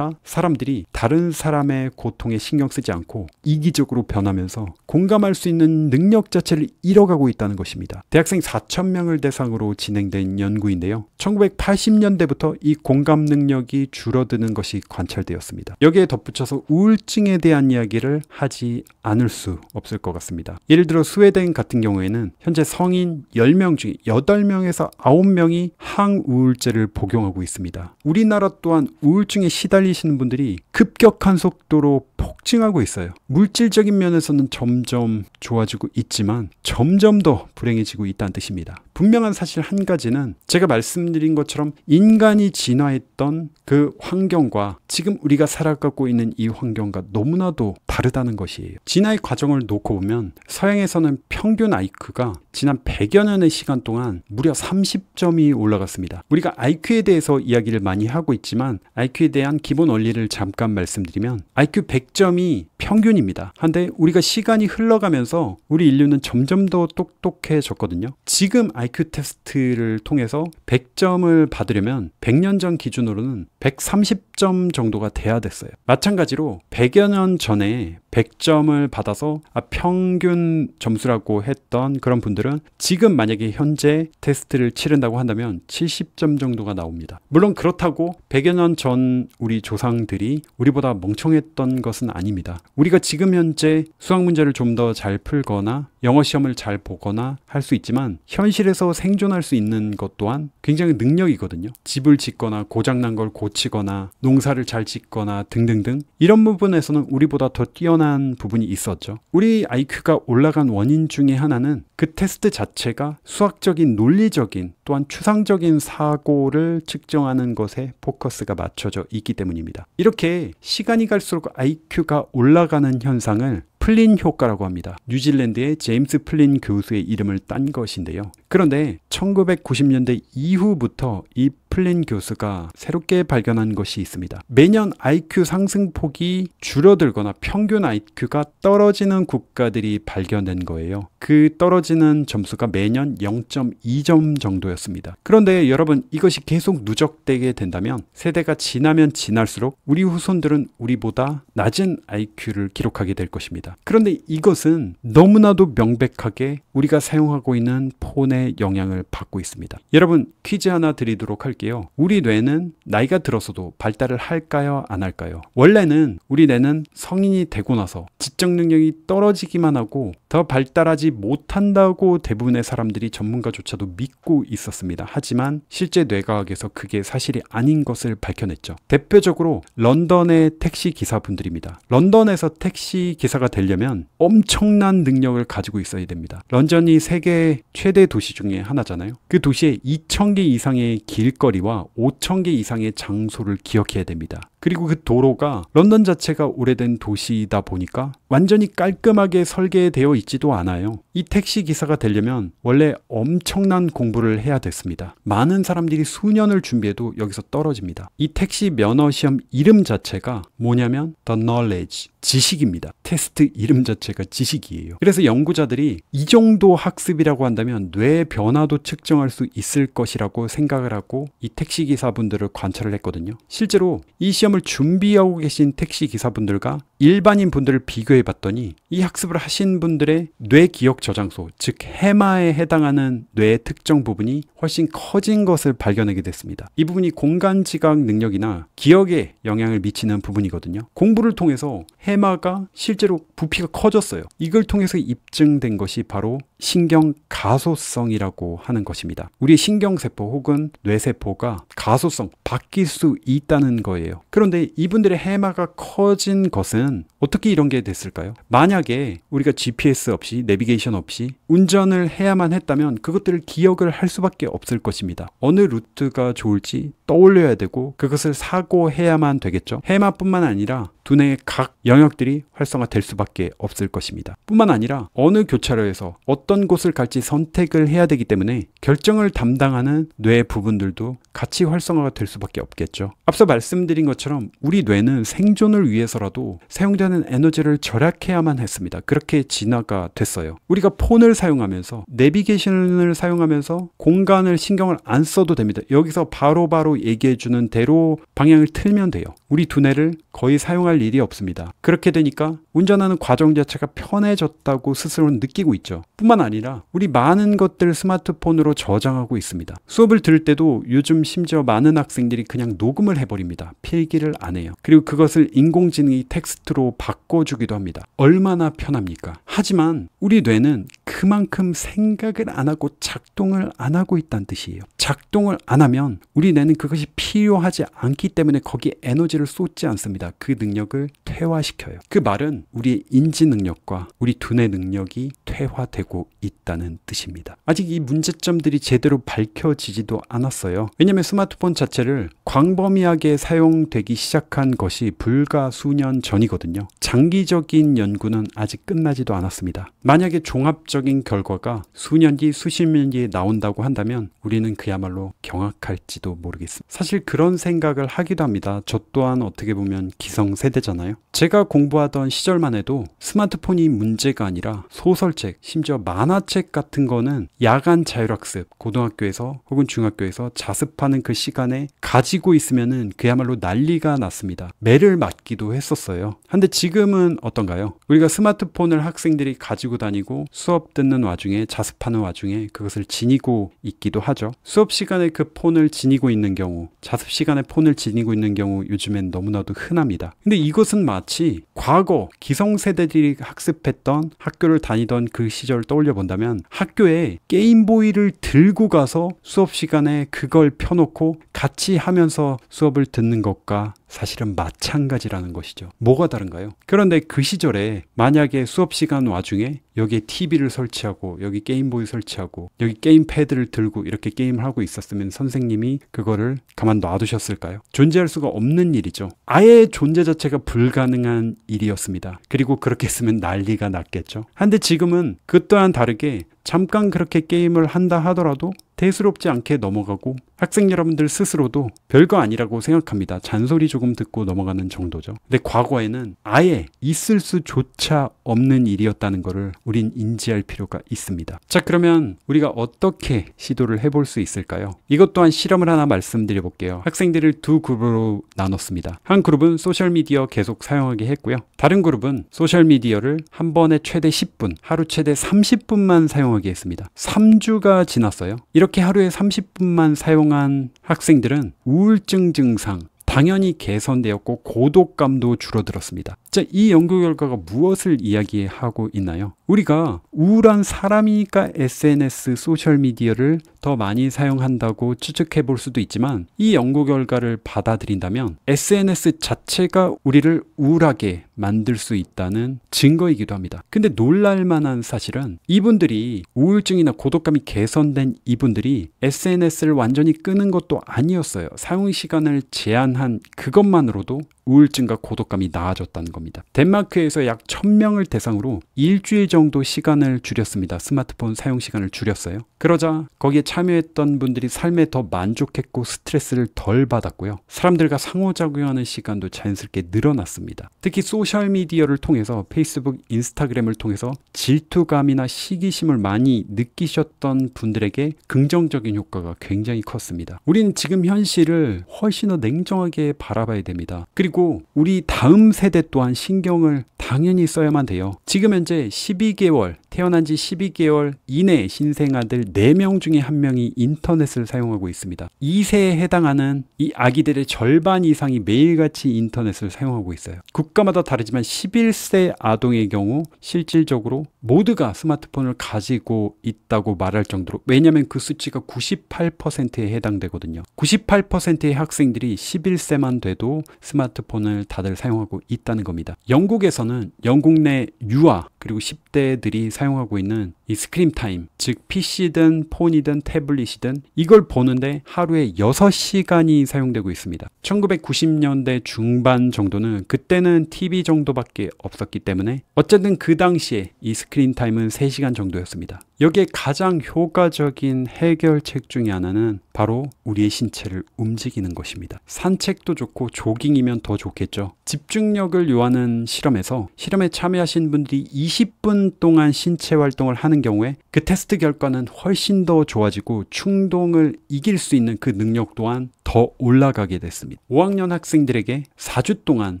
사람들이 다른 사람의 고통에 신경 쓰지 않고 이기적으로 변하면서 공감할 수 있는 능력 자체를 잃어가고 있다는 것입니다. 대학생 4,000명을 대상으로 진행된 연구인데요. 1980년대부터 이 공감 능력이 줄어드는 것이 관찰되었습니다. 여기에 덧붙여서 우울증에 대한 이야기를 하지 않을 수 없을 것 같습니다. 예를 들어 스웨덴 같은 경우에는 현재 성인 10명 중에 8명에서 9명이 항우울증 약제를 복용하고 있습니다. 우리나라 또한 우울증에 시달리시는 분들이 급격한 속도로 폭증하고 있어요. 물질적인 면에서는 점점 좋아지고 있지만 점점 더 불행해지고 있다는 뜻입니다. 분명한 사실 한 가지는 제가 말씀드린 것처럼 인간이 진화했던 그 환경과 지금 우리가 살아가고 있는 이 환경과 너무나도 다르다는 것이에요. 진화의 과정을 놓고 보면 서양에서는 평균 IQ가 지난 100여 년의 시간 동안 무려 30점이 올라갔습니다. 우리가 IQ에 대해서 이야기를 많이 하고 있지만 IQ에 대한 기본 원리를 잠깐 말씀드리면 IQ 100점이 평균입니다. 한데 우리가 시간이 흘러가면서 우리 인류는 점점 더 똑똑해졌거든요. 지금 IQ 테스트를 통해서 100점을 받으려면 100년 전 기준으로는 130점 정도가 돼야 됐어요. 마찬가지로 100여 년 전에 100점을 받아서 평균 점수라고 했던 그런 분들은 지금 만약에 현재 테스트를 치른다고 한다면 70점 정도가 나옵니다. 물론 그렇다고 100여 년 전 우리 조상들이 우리보다 멍청했던 것은 아닙니다. 우리가 지금 현재 수학 문제를 좀 더 잘 풀거나 영어 시험을 잘 보거나 할 수 있지만 현실에서 생존할 수 있는 것 또한 굉장히 능력이거든요. 집을 짓거나 고장난 걸 고치거나 농사를 잘 짓거나 등등등 이런 부분에서는 우리보다 더 뛰어난 부분이 있었죠. 우리 IQ가 올라간 원인 중에 하나는 그 테스트 자체가 수학적인 논리적인 또한 추상적인 사고를 측정하는 것에 포커스가 맞춰져 있기 때문입니다. 이렇게 시간이 갈수록 IQ가 올라가는 현상을 플린 효과라고 합니다. 뉴질랜드의 제임스 플린 교수의 이름을 딴 것인데요. 그런데 1990년대 이후부터 이 플린 교수가 새롭게 발견한 것이 있습니다. 매년 IQ 상승폭이 줄어들거나 평균 IQ가 떨어지는 국가들이 발견된 거예요. 그 떨어지는 점수가 매년 0.2점 정도였습니다. 그런데 여러분 이것이 계속 누적되게 된다면 세대가 지나면 지날수록 우리 후손들은 우리보다 낮은 IQ를 기록하게 될 것입니다. 그런데 이것은 너무나도 명백하게 우리가 사용하고 있는 폰의 영향을 받고 있습니다. 여러분 퀴즈 하나 드리도록 할게요. 우리 뇌는 나이가 들어서도 발달을 할까요? 안 할까요? 원래는 우리 뇌는 성인이 되고 나서 지적 능력이 떨어지기만 하고 더 발달하지 못한다고 대부분의 사람들이 전문가조차도 믿고 있었습니다. 하지만 실제 뇌과학에서 그게 사실이 아닌 것을 밝혀냈죠. 대표적으로 런던의 택시 기사분들입니다. 런던에서 택시 기사가 되려면 엄청난 능력을 가지고 있어야 됩니다. 런던이 세계 최대 도시 중에 하나잖아요. 그 도시에 2,000개 이상의 길거리와 5,000개 이상의 장소를 기억해야 됩니다. 그리고 그 도로가 런던 자체가 오래된 도시이다 보니까 완전히 깔끔하게 설계되어 있지도 않아요. 이 택시 기사가 되려면 원래 엄청난 공부를 해야 됐습니다. 많은 사람들이 수년을 준비해도 여기서 떨어집니다. 이 택시 면허 시험 이름 자체가 뭐냐면 The Knowledge, 지식입니다. 테스트 이름 자체가 지식이에요. 그래서 연구자들이 이 정도 학습이라고 한다면 뇌 변화도 측정할 수 있을 것이라고 생각을 하고 이 택시 기사분들을 관찰을 했거든요. 실제로 이 시험을 준비하고 계신 택시 기사분들과 일반인 분들을 비교해 봤더니 이 학습을 하신 분들의 뇌 기억 저장소, 즉 해마에 해당하는 뇌의 특정 부분이 훨씬 커진 것을 발견하게 됐습니다. 이 부분이 공간 지각 능력이나 기억에 영향을 미치는 부분이거든요. 공부를 통해서 해마가 실제로 부피가 커졌어요. 이걸 통해서 입증된 것이 바로 신경 가소성이라고 하는 것입니다. 우리 신경세포 혹은 뇌세포가 가소성, 바뀔 수 있다는 거예요. 그런데 이분들의 해마가 커진 것은 어떻게 이런 게 됐을까요? 만약에 우리가 GPS 없이 내비게이션 없이 운전을 해야만 했다면 그것들을 기억을 할 수밖에 없을 것입니다. 어느 루트가 좋을지 떠올려야 되고 그것을 사고해야만 되겠죠. 해마뿐만 아니라 두뇌의 각 영역들이 활성화될 수밖에 없을 것입니다. 뿐만 아니라 어느 교차로에서 어떤 곳을 갈지 선택을 해야 되기 때문에 결정을 담당하는 뇌 부분들도 같이 활성화가 될 수밖에 없겠죠. 앞서 말씀드린 것처럼 우리 뇌는 생존을 위해서라도 사용되는 에너지를 절약해야만 했습니다. 그렇게 진화가 됐어요. 우리가 폰을 사용하면서 내비게이션을 사용하면서 공간을 신경을 안 써도 됩니다. 여기서 바로바로 얘기해주는 대로 방향을 틀면 돼요. 우리 두뇌를 거의 사용할 일이 없습니다. 그렇게 되니까 운전하는 과정 자체가 편해졌다고 스스로는 느끼고 있죠. 뿐만 아니라 우리 많은 것들 스마트폰으로 저장하고 있습니다. 수업을 들을 때도 요즘 심지어 많은 학생들이 그냥 녹음을 해버립니다. 필기를 안 해요. 그리고 그것을 인공지능이 텍스트로 바꿔주기도 합니다. 얼마나 편합니까? 하지만 우리 뇌는 그만큼 생각을 안 하고 작동을 안 하고 있다는 뜻이에요. 작동을 안 하면 우리 뇌는 그것이 필요하지 않기 때문에 거기에 에너지를 쏟지 않습니다. 그 능력을 퇴화시켜요. 그 말은 우리의 인지 능력과 우리 두뇌 능력이 퇴화되고 있다는 뜻입니다. 아직 이 문제점들이 제대로 밝혀지지도 않았어요. 왜냐하면 스마트폰 자체를 광범위하게 사용되기 시작한 것이 불과 수년 전이거든요. 장기적인 연구는 아직 끝나지도 않았습니다. 만약에 종합적인 결과가 수년 뒤, 수십 년 뒤에 나온다고 한다면 우리는 그야말로 경악할지도 모르겠습니다. 사실 그런 생각을 하기도 합니다. 저 또한 어떻게 보면 기성세대잖아요. 제가 공부하던 시절만 해도 스마트폰이 문제가 아니라 소설책, 심지어 만화책 같은 거는 야간 자율학습, 고등학교에서 혹은 중학교에서 자습하는 그 시간에 가지고 있으면은 그야말로 난리가 났습니다. 매를 맞기도 했었어요. 근데 지금은 어떤가요? 우리가 스마트폰을 학생들이 가지고 다니고 수업 듣는 와중에, 자습하는 와중에 그것을 지니고 있기도 하죠. 수업 시간에 그 폰을 지니고 있는 경우, 자습 시간에 폰을 지니고 있는 경우 요즘엔 너무나도 흔합니다. 근데 이것은 마치 과거 기성세대들이 학습했던, 학교를 다니던 그 시절을 떠올려 본다면 학교에 게임보이를 들고 가서 수업 시간에 그걸 펴놓고 같이 하면서 수업을 듣는 것과 사실은 마찬가지라는 것이죠. 뭐가 다른가요? 그런데 그 시절에 만약에 수업 시간 와중에 여기에 TV를 설치하고 여기 게임보이 설치하고 여기 게임 패드를 들고 이렇게 게임을 하고 있었으면 선생님이 그거를 가만 놔두셨을까요? 존재할 수가 없는 일이죠. 아예 존재 자체가 불가능한 일이었습니다. 그리고 그렇게 했으면 난리가 났겠죠. 한데 지금은 그 또한 다르게 잠깐 그렇게 게임을 한다 하더라도 대수롭지 않게 넘어가고 학생 여러분들 스스로도 별거 아니라고 생각합니다. 잔소리 조금 듣고 넘어가는 정도죠. 근데 과거에는 아예 있을 수조차 없는 일이었다는 것을 우린 인지할 필요가 있습니다. 자, 그러면 우리가 어떻게 시도를 해볼 수 있을까요? 이것 또한 실험을 하나 말씀드려 볼게요. 학생들을 두 그룹으로 나눴습니다. 한 그룹은 소셜미디어 계속 사용하게 했고요. 다른 그룹은 소셜미디어를 한 번에 최대 10분, 하루 최대 30분만 사용하게 했습니다. 3주가 지났어요. 이렇게 하루에 30분만 사용한 학생들은 우울증 증상 당연히 개선되었고 고독감도 줄어들었습니다. 자, 이 연구 결과가 무엇을 이야기하고 있나요? 우리가 우울한 사람이니까 SNS, 소셜미디어를 더 많이 사용한다고 추측해 볼 수도 있지만 이 연구 결과를 받아들인다면 SNS 자체가 우리를 우울하게 만들 수 있다는 증거이기도 합니다. 근데 놀랄 만한 사실은 이분들이 우울증이나 고독감이 개선된 이분들이 SNS를 완전히 끄는 것도 아니었어요. 사용 시간을 제한한 그것만으로도 우울증과 고독감이 나아졌다는 겁니다. 덴마크에서 약 1000명을 대상으로 일주일 정도 시간을 줄였습니다. 스마트폰 사용 시간을 줄였어요. 그러자 거기에 참여했던 분들이 삶에 더 만족했고 스트레스를 덜 받았고요. 사람들과 상호작용하는 시간도 자연스럽게 늘어났습니다. 특히 소셜미디어를 통해서 페이스북, 인스타그램을 통해서 질투감이나 시기심을 많이 느끼셨던 분들에게 긍정적인 효과가 굉장히 컸습니다. 우리는 지금 현실을 훨씬 더 냉정하게 바라봐야 됩니다. 그리고 우리 다음 세대 또한 신경을 당연히 써야만 돼요. 지금 현재 12개월, 태어난 지 12개월 이내 신생아들 4명 중에 1명이 인터넷을 사용하고 있습니다. 2세에 해당하는 이 아기들의 절반 이상이 매일같이 인터넷을 사용하고 있어요. 국가마다 다르지만 11세 아동의 경우 실질적으로 모두가 스마트폰을 가지고 있다고 말할 정도로, 왜냐하면 그 수치가 98%에 해당되거든요. 98%의 학생들이 11세만 돼도 스마트폰을 다들 사용하고 있다는 겁니다. 영국에서는 영국 내 유아 그리고 10대들이 사용하고 있는 이 스크린 타임, 즉 PC든 폰이든 태블릿이든 이걸 보는데 하루에 6시간이 사용되고 있습니다. 1990년대 중반 정도는 그때는 TV 정도밖에 없었기 때문에 어쨌든 그 당시에 이 스크린 타임은 3시간 정도였습니다. 여기에 가장 효과적인 해결책 중에 하나는 바로 우리의 신체를 움직이는 것입니다. 산책도 좋고 조깅이면 더 좋겠죠. 집중력을 요하는 실험에 참여하신 분들이 20분 동안 신체 활동을 하는 경우에 그 테스트 결과는 훨씬 더 좋아지고 충동을 이길 수 있는 그 능력 또한 더 올라가게 됐습니다. 5학년 학생들에게 4주 동안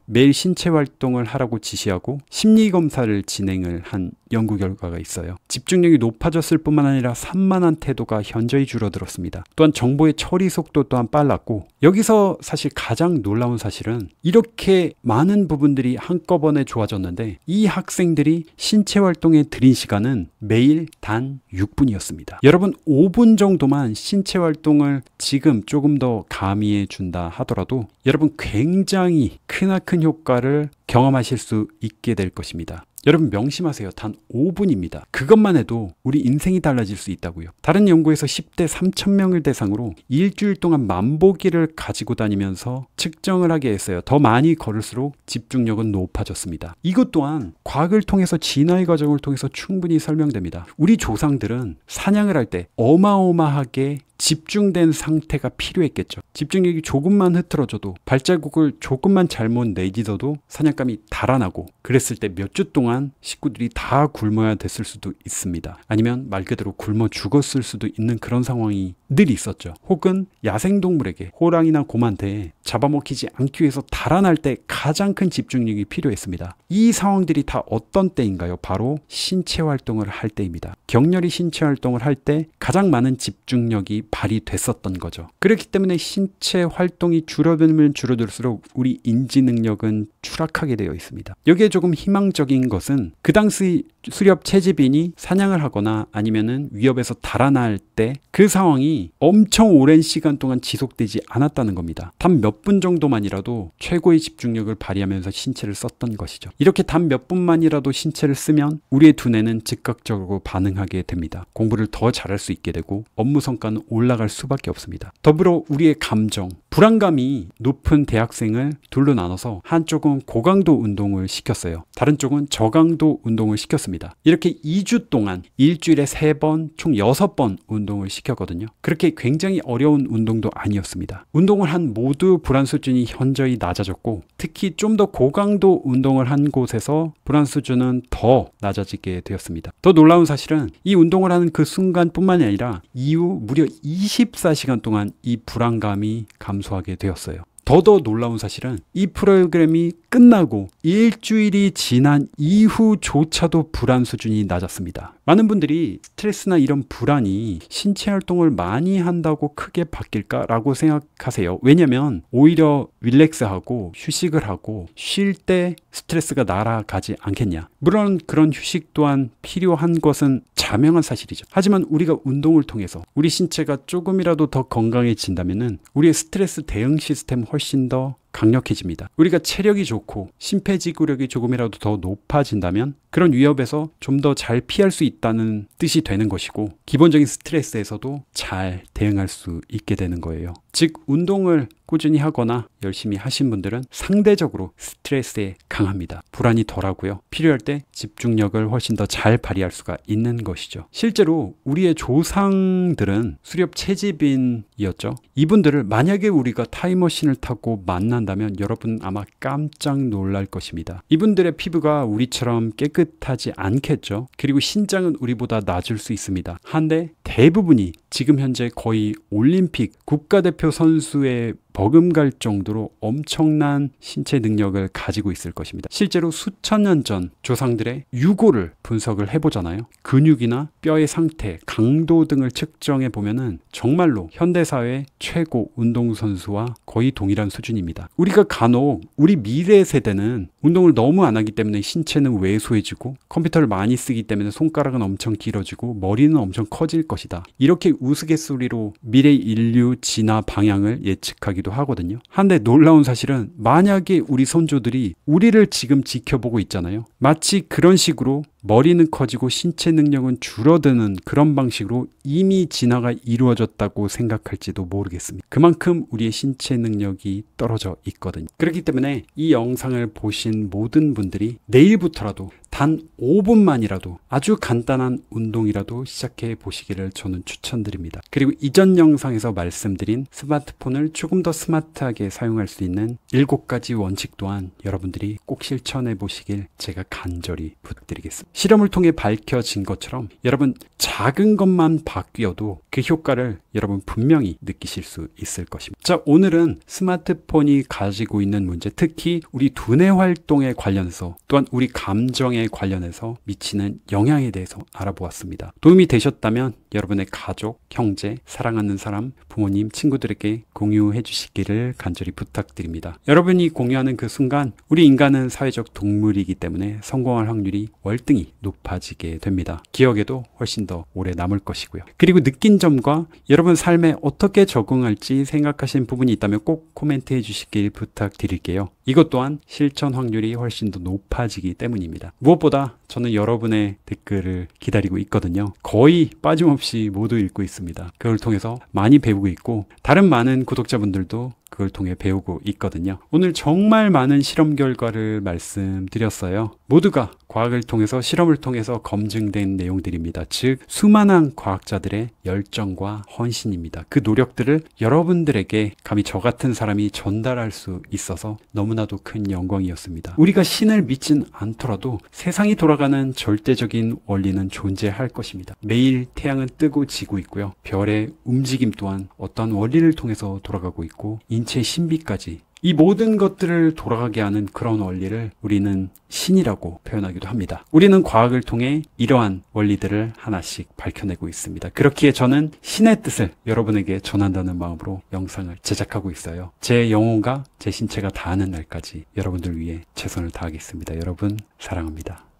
매일 신체 활동을 하라고 지시하고 심리검사를 진행을 한 연구 결과가 있어요. 집중력이 높아졌을 뿐만 아니라 산만한 태도가 현저히 줄어들었습니다. 또한 정보의 처리 속도 또한 빨랐고, 여기서 사실 가장 놀라운 사실은 이렇게 많은 부분들이 한꺼번에 좋아졌는데 이 학생들이 신체 활동에 들인 시간은 매일 단 6분이었습니다. 여러분, 5분 정도만 신체 활동을 지금 조금 더 가미해 준다 하더라도 여러분 굉장히 크나큰 효과를 경험하실 수 있게 될 것입니다. 여러분 명심하세요. 단 5분입니다. 그것만 해도 우리 인생이 달라질 수 있다고요. 다른 연구에서 10대 3,000명을 대상으로 일주일 동안 만보기를 가지고 다니면서 측정을 하게 했어요. 더 많이 걸을수록 집중력은 높아졌습니다. 이것 또한 과학을 통해서 진화의 과정을 통해서 충분히 설명됩니다. 우리 조상들은 사냥을 할 때 어마어마하게 집중된 상태가 필요했겠죠. 집중력이 조금만 흐트러져도, 발자국을 조금만 잘못 내딛어도 사냥감이 달아나고, 그랬을 때 몇 주 동안 식구들이 다 굶어야 됐을 수도 있습니다. 아니면 말 그대로 굶어 죽었을 수도 있는 그런 상황이 늘 있었죠. 혹은 야생동물에게, 호랑이나 곰한테 잡아먹히지 않기 위해서 달아날 때 가장 큰 집중력이 필요했습니다. 이 상황들이 다 어떤 때인가요? 바로 신체 활동을 할 때입니다. 격렬히 신체 활동을 할 때 가장 많은 집중력이 발휘됐었던 거죠. 그렇기 때문에 신체 활동이 줄어들면 줄어들수록 우리 인지 능력은 추락하게 되어 있습니다. 여기에 조금 희망적인 것은 그 당시 수렵 채집인이 사냥을 하거나 아니면은 위협에서 달아날 때 그 상황이 엄청 오랜 시간 동안 지속되지 않았다는 겁니다. 단 몇 분 정도만이라도 최고의 집중력을 발휘하면서 신체를 썼던 것이죠. 이렇게 단 몇 분만이라도 신체를 쓰면 우리의 두뇌는 즉각적으로 반응하게 됩니다. 공부를 더 잘할 수 있게 되고 업무 성과는 올라갈 수밖에 없습니다. 더불어 우리의 감정, 불안감이 높은 대학생을 둘로 나눠서 한쪽은 고강도 운동을 시켰어요. 다른 쪽은 저강도 운동을 시켰습니다. 이렇게 2주 동안 일주일에 3번, 총 6번 운동을 시켰거든요. 그렇게 굉장히 어려운 운동도 아니었습니다. 운동을 한 모두 불안 수준이 현저히 낮아졌고, 특히 좀 더 고강도 운동을 한 곳에서 불안 수준은 더 낮아지게 되었습니다. 더 놀라운 사실은 이 운동을 하는 그 순간뿐만이 아니라 이후 무려 24시간 동안 이 불안감이 감소하게 되었어요. 더더 놀라운 사실은 이 프로그램이 끝나고 일주일이 지난 이후조차도 불안 수준이 낮았습니다. 많은 분들이 스트레스나 이런 불안이 신체 활동을 많이 한다고 크게 바뀔까라고 생각하세요. 왜냐면 오히려 릴렉스하고 휴식을 하고 쉴 때 스트레스가 날아가지 않겠냐. 물론 그런 휴식 또한 필요한 것은 자명한 사실이죠. 하지만 우리가 운동을 통해서 우리 신체가 조금이라도 더 건강해진다면 우리의 스트레스 대응 시스템 훨씬 더 강력해집니다. 우리가 체력이 좋고 심폐지구력이 조금이라도 더 높아진다면 그런 위협에서 좀 더 잘 피할 수 있다는 뜻이 되는 것이고, 기본적인 스트레스에서도 잘 대응할 수 있게 되는 거예요. 즉 운동을 꾸준히 하거나 열심히 하신 분들은 상대적으로 스트레스에 강합니다. 불안이 덜하고요. 필요할 때 집중력을 훨씬 더 잘 발휘할 수가 있는 것이죠. 실제로 우리의 조상들은 수렵 채집인이었죠. 이분들을 만약에 우리가 타임머신을 타고 만난다면 여러분 아마 깜짝 놀랄 것입니다. 이분들의 피부가 우리처럼 깨끗하지 않겠죠. 그리고 신장은 우리보다 낮을 수 있습니다. 한데 대부분이 지금 현재 거의 올림픽 국가대표 선수의 버금갈 정도로 엄청난 신체 능력을 가지고 있을 것입니다. 실제로 수천 년 전 조상들의 유골을 분석을 해보잖아요. 근육이나 뼈의 상태, 강도 등을 측정해 보면은 정말로 현대사회 최고 운동선수와 거의 동일한 수준입니다. 우리가 간혹 우리 미래 세대는 운동을 너무 안 하기 때문에 신체는 왜소해지고 컴퓨터를 많이 쓰기 때문에 손가락은 엄청 길어지고 머리는 엄청 커질 것이다. 이렇게 우스갯소리로 미래 인류 진화 방향을 예측하기도 하거든요. 한데 놀라운 사실은 만약에 우리 선조들이 우리를 지금 지켜보고 있잖아요. 마치 그런 식으로 머리는 커지고 신체 능력은 줄어드는 그런 방식으로 이미 진화가 이루어졌다고 생각할지도 모르겠습니다. 그만큼 우리의 신체 능력이 떨어져 있거든요. 그렇기 때문에 이 영상을 보신 모든 분들이 내일부터라도 단 5분만이라도 아주 간단한 운동이라도 시작해 보시기를 저는 추천드립니다. 그리고 이전 영상에서 말씀드린 스마트폰을 조금 더 스마트하게 사용할 수 있는 7가지 원칙 또한 여러분들이 꼭 실천해 보시길 제가 간절히 부탁드리겠습니다. 실험을 통해 밝혀진 것처럼 여러분 작은 것만 바뀌어도 그 효과를 여러분 분명히 느끼실 수 있을 것입니다. 자, 오늘은 스마트폰이 가지고 있는 문제, 특히 우리 두뇌 활동에 관련해서 또한 우리 감정에 관련해서 미치는 영향에 대해서 알아보았습니다. 도움이 되셨다면 여러분의 가족, 형제, 사랑하는 사람, 부모님, 친구들에게 공유해 주시기를 간절히 부탁드립니다. 여러분이 공유하는 그 순간 우리 인간은 사회적 동물이기 때문에 성공할 확률이 월등히 높아지게 됩니다. 기억에도 훨씬 더 오래 남을 것이고요. 그리고 느낀 점과 여러분 삶에 어떻게 적응할지 생각하신 부분이 있다면 꼭 코멘트 해 주시길 부탁드릴게요. 이것 또한 실천 확률이 훨씬 더 높아지기 때문입니다. 무엇보다 저는 여러분의 댓글을 기다리고 있거든요. 거의 빠짐없이 모두 읽고 있습니다. 그걸 통해서 많이 배우고 있고 다른 많은 구독자분들도 그걸 통해 배우고 있거든요. 오늘 정말 많은 실험 결과를 말씀드렸어요. 모두가 과학을 통해서 실험을 통해서 검증된 내용들입니다. 즉 수많은 과학자들의 열정과 헌신입니다. 그 노력들을 여러분들에게 감히 저 같은 사람이 전달할 수 있어서 너무나도 큰 영광이었습니다. 우리가 신을 믿진 않더라도 세상이 돌아가는 절대적인 원리는 존재할 것입니다. 매일 태양은 뜨고 지고 있고요. 별의 움직임 또한 어떤 원리를 통해서 돌아가고 있고 인체 신비까지 이 모든 것들을 돌아가게 하는 그런 원리를 우리는 신이라고 표현하기도 합니다. 우리는 과학을 통해 이러한 원리들을 하나씩 밝혀내고 있습니다. 그렇기에 저는 신의 뜻을 여러분에게 전한다는 마음으로 영상을 제작하고 있어요. 제 영혼과 제 신체가 다하는 날까지 여러분들 위해 최선을 다하겠습니다. 여러분 사랑합니다.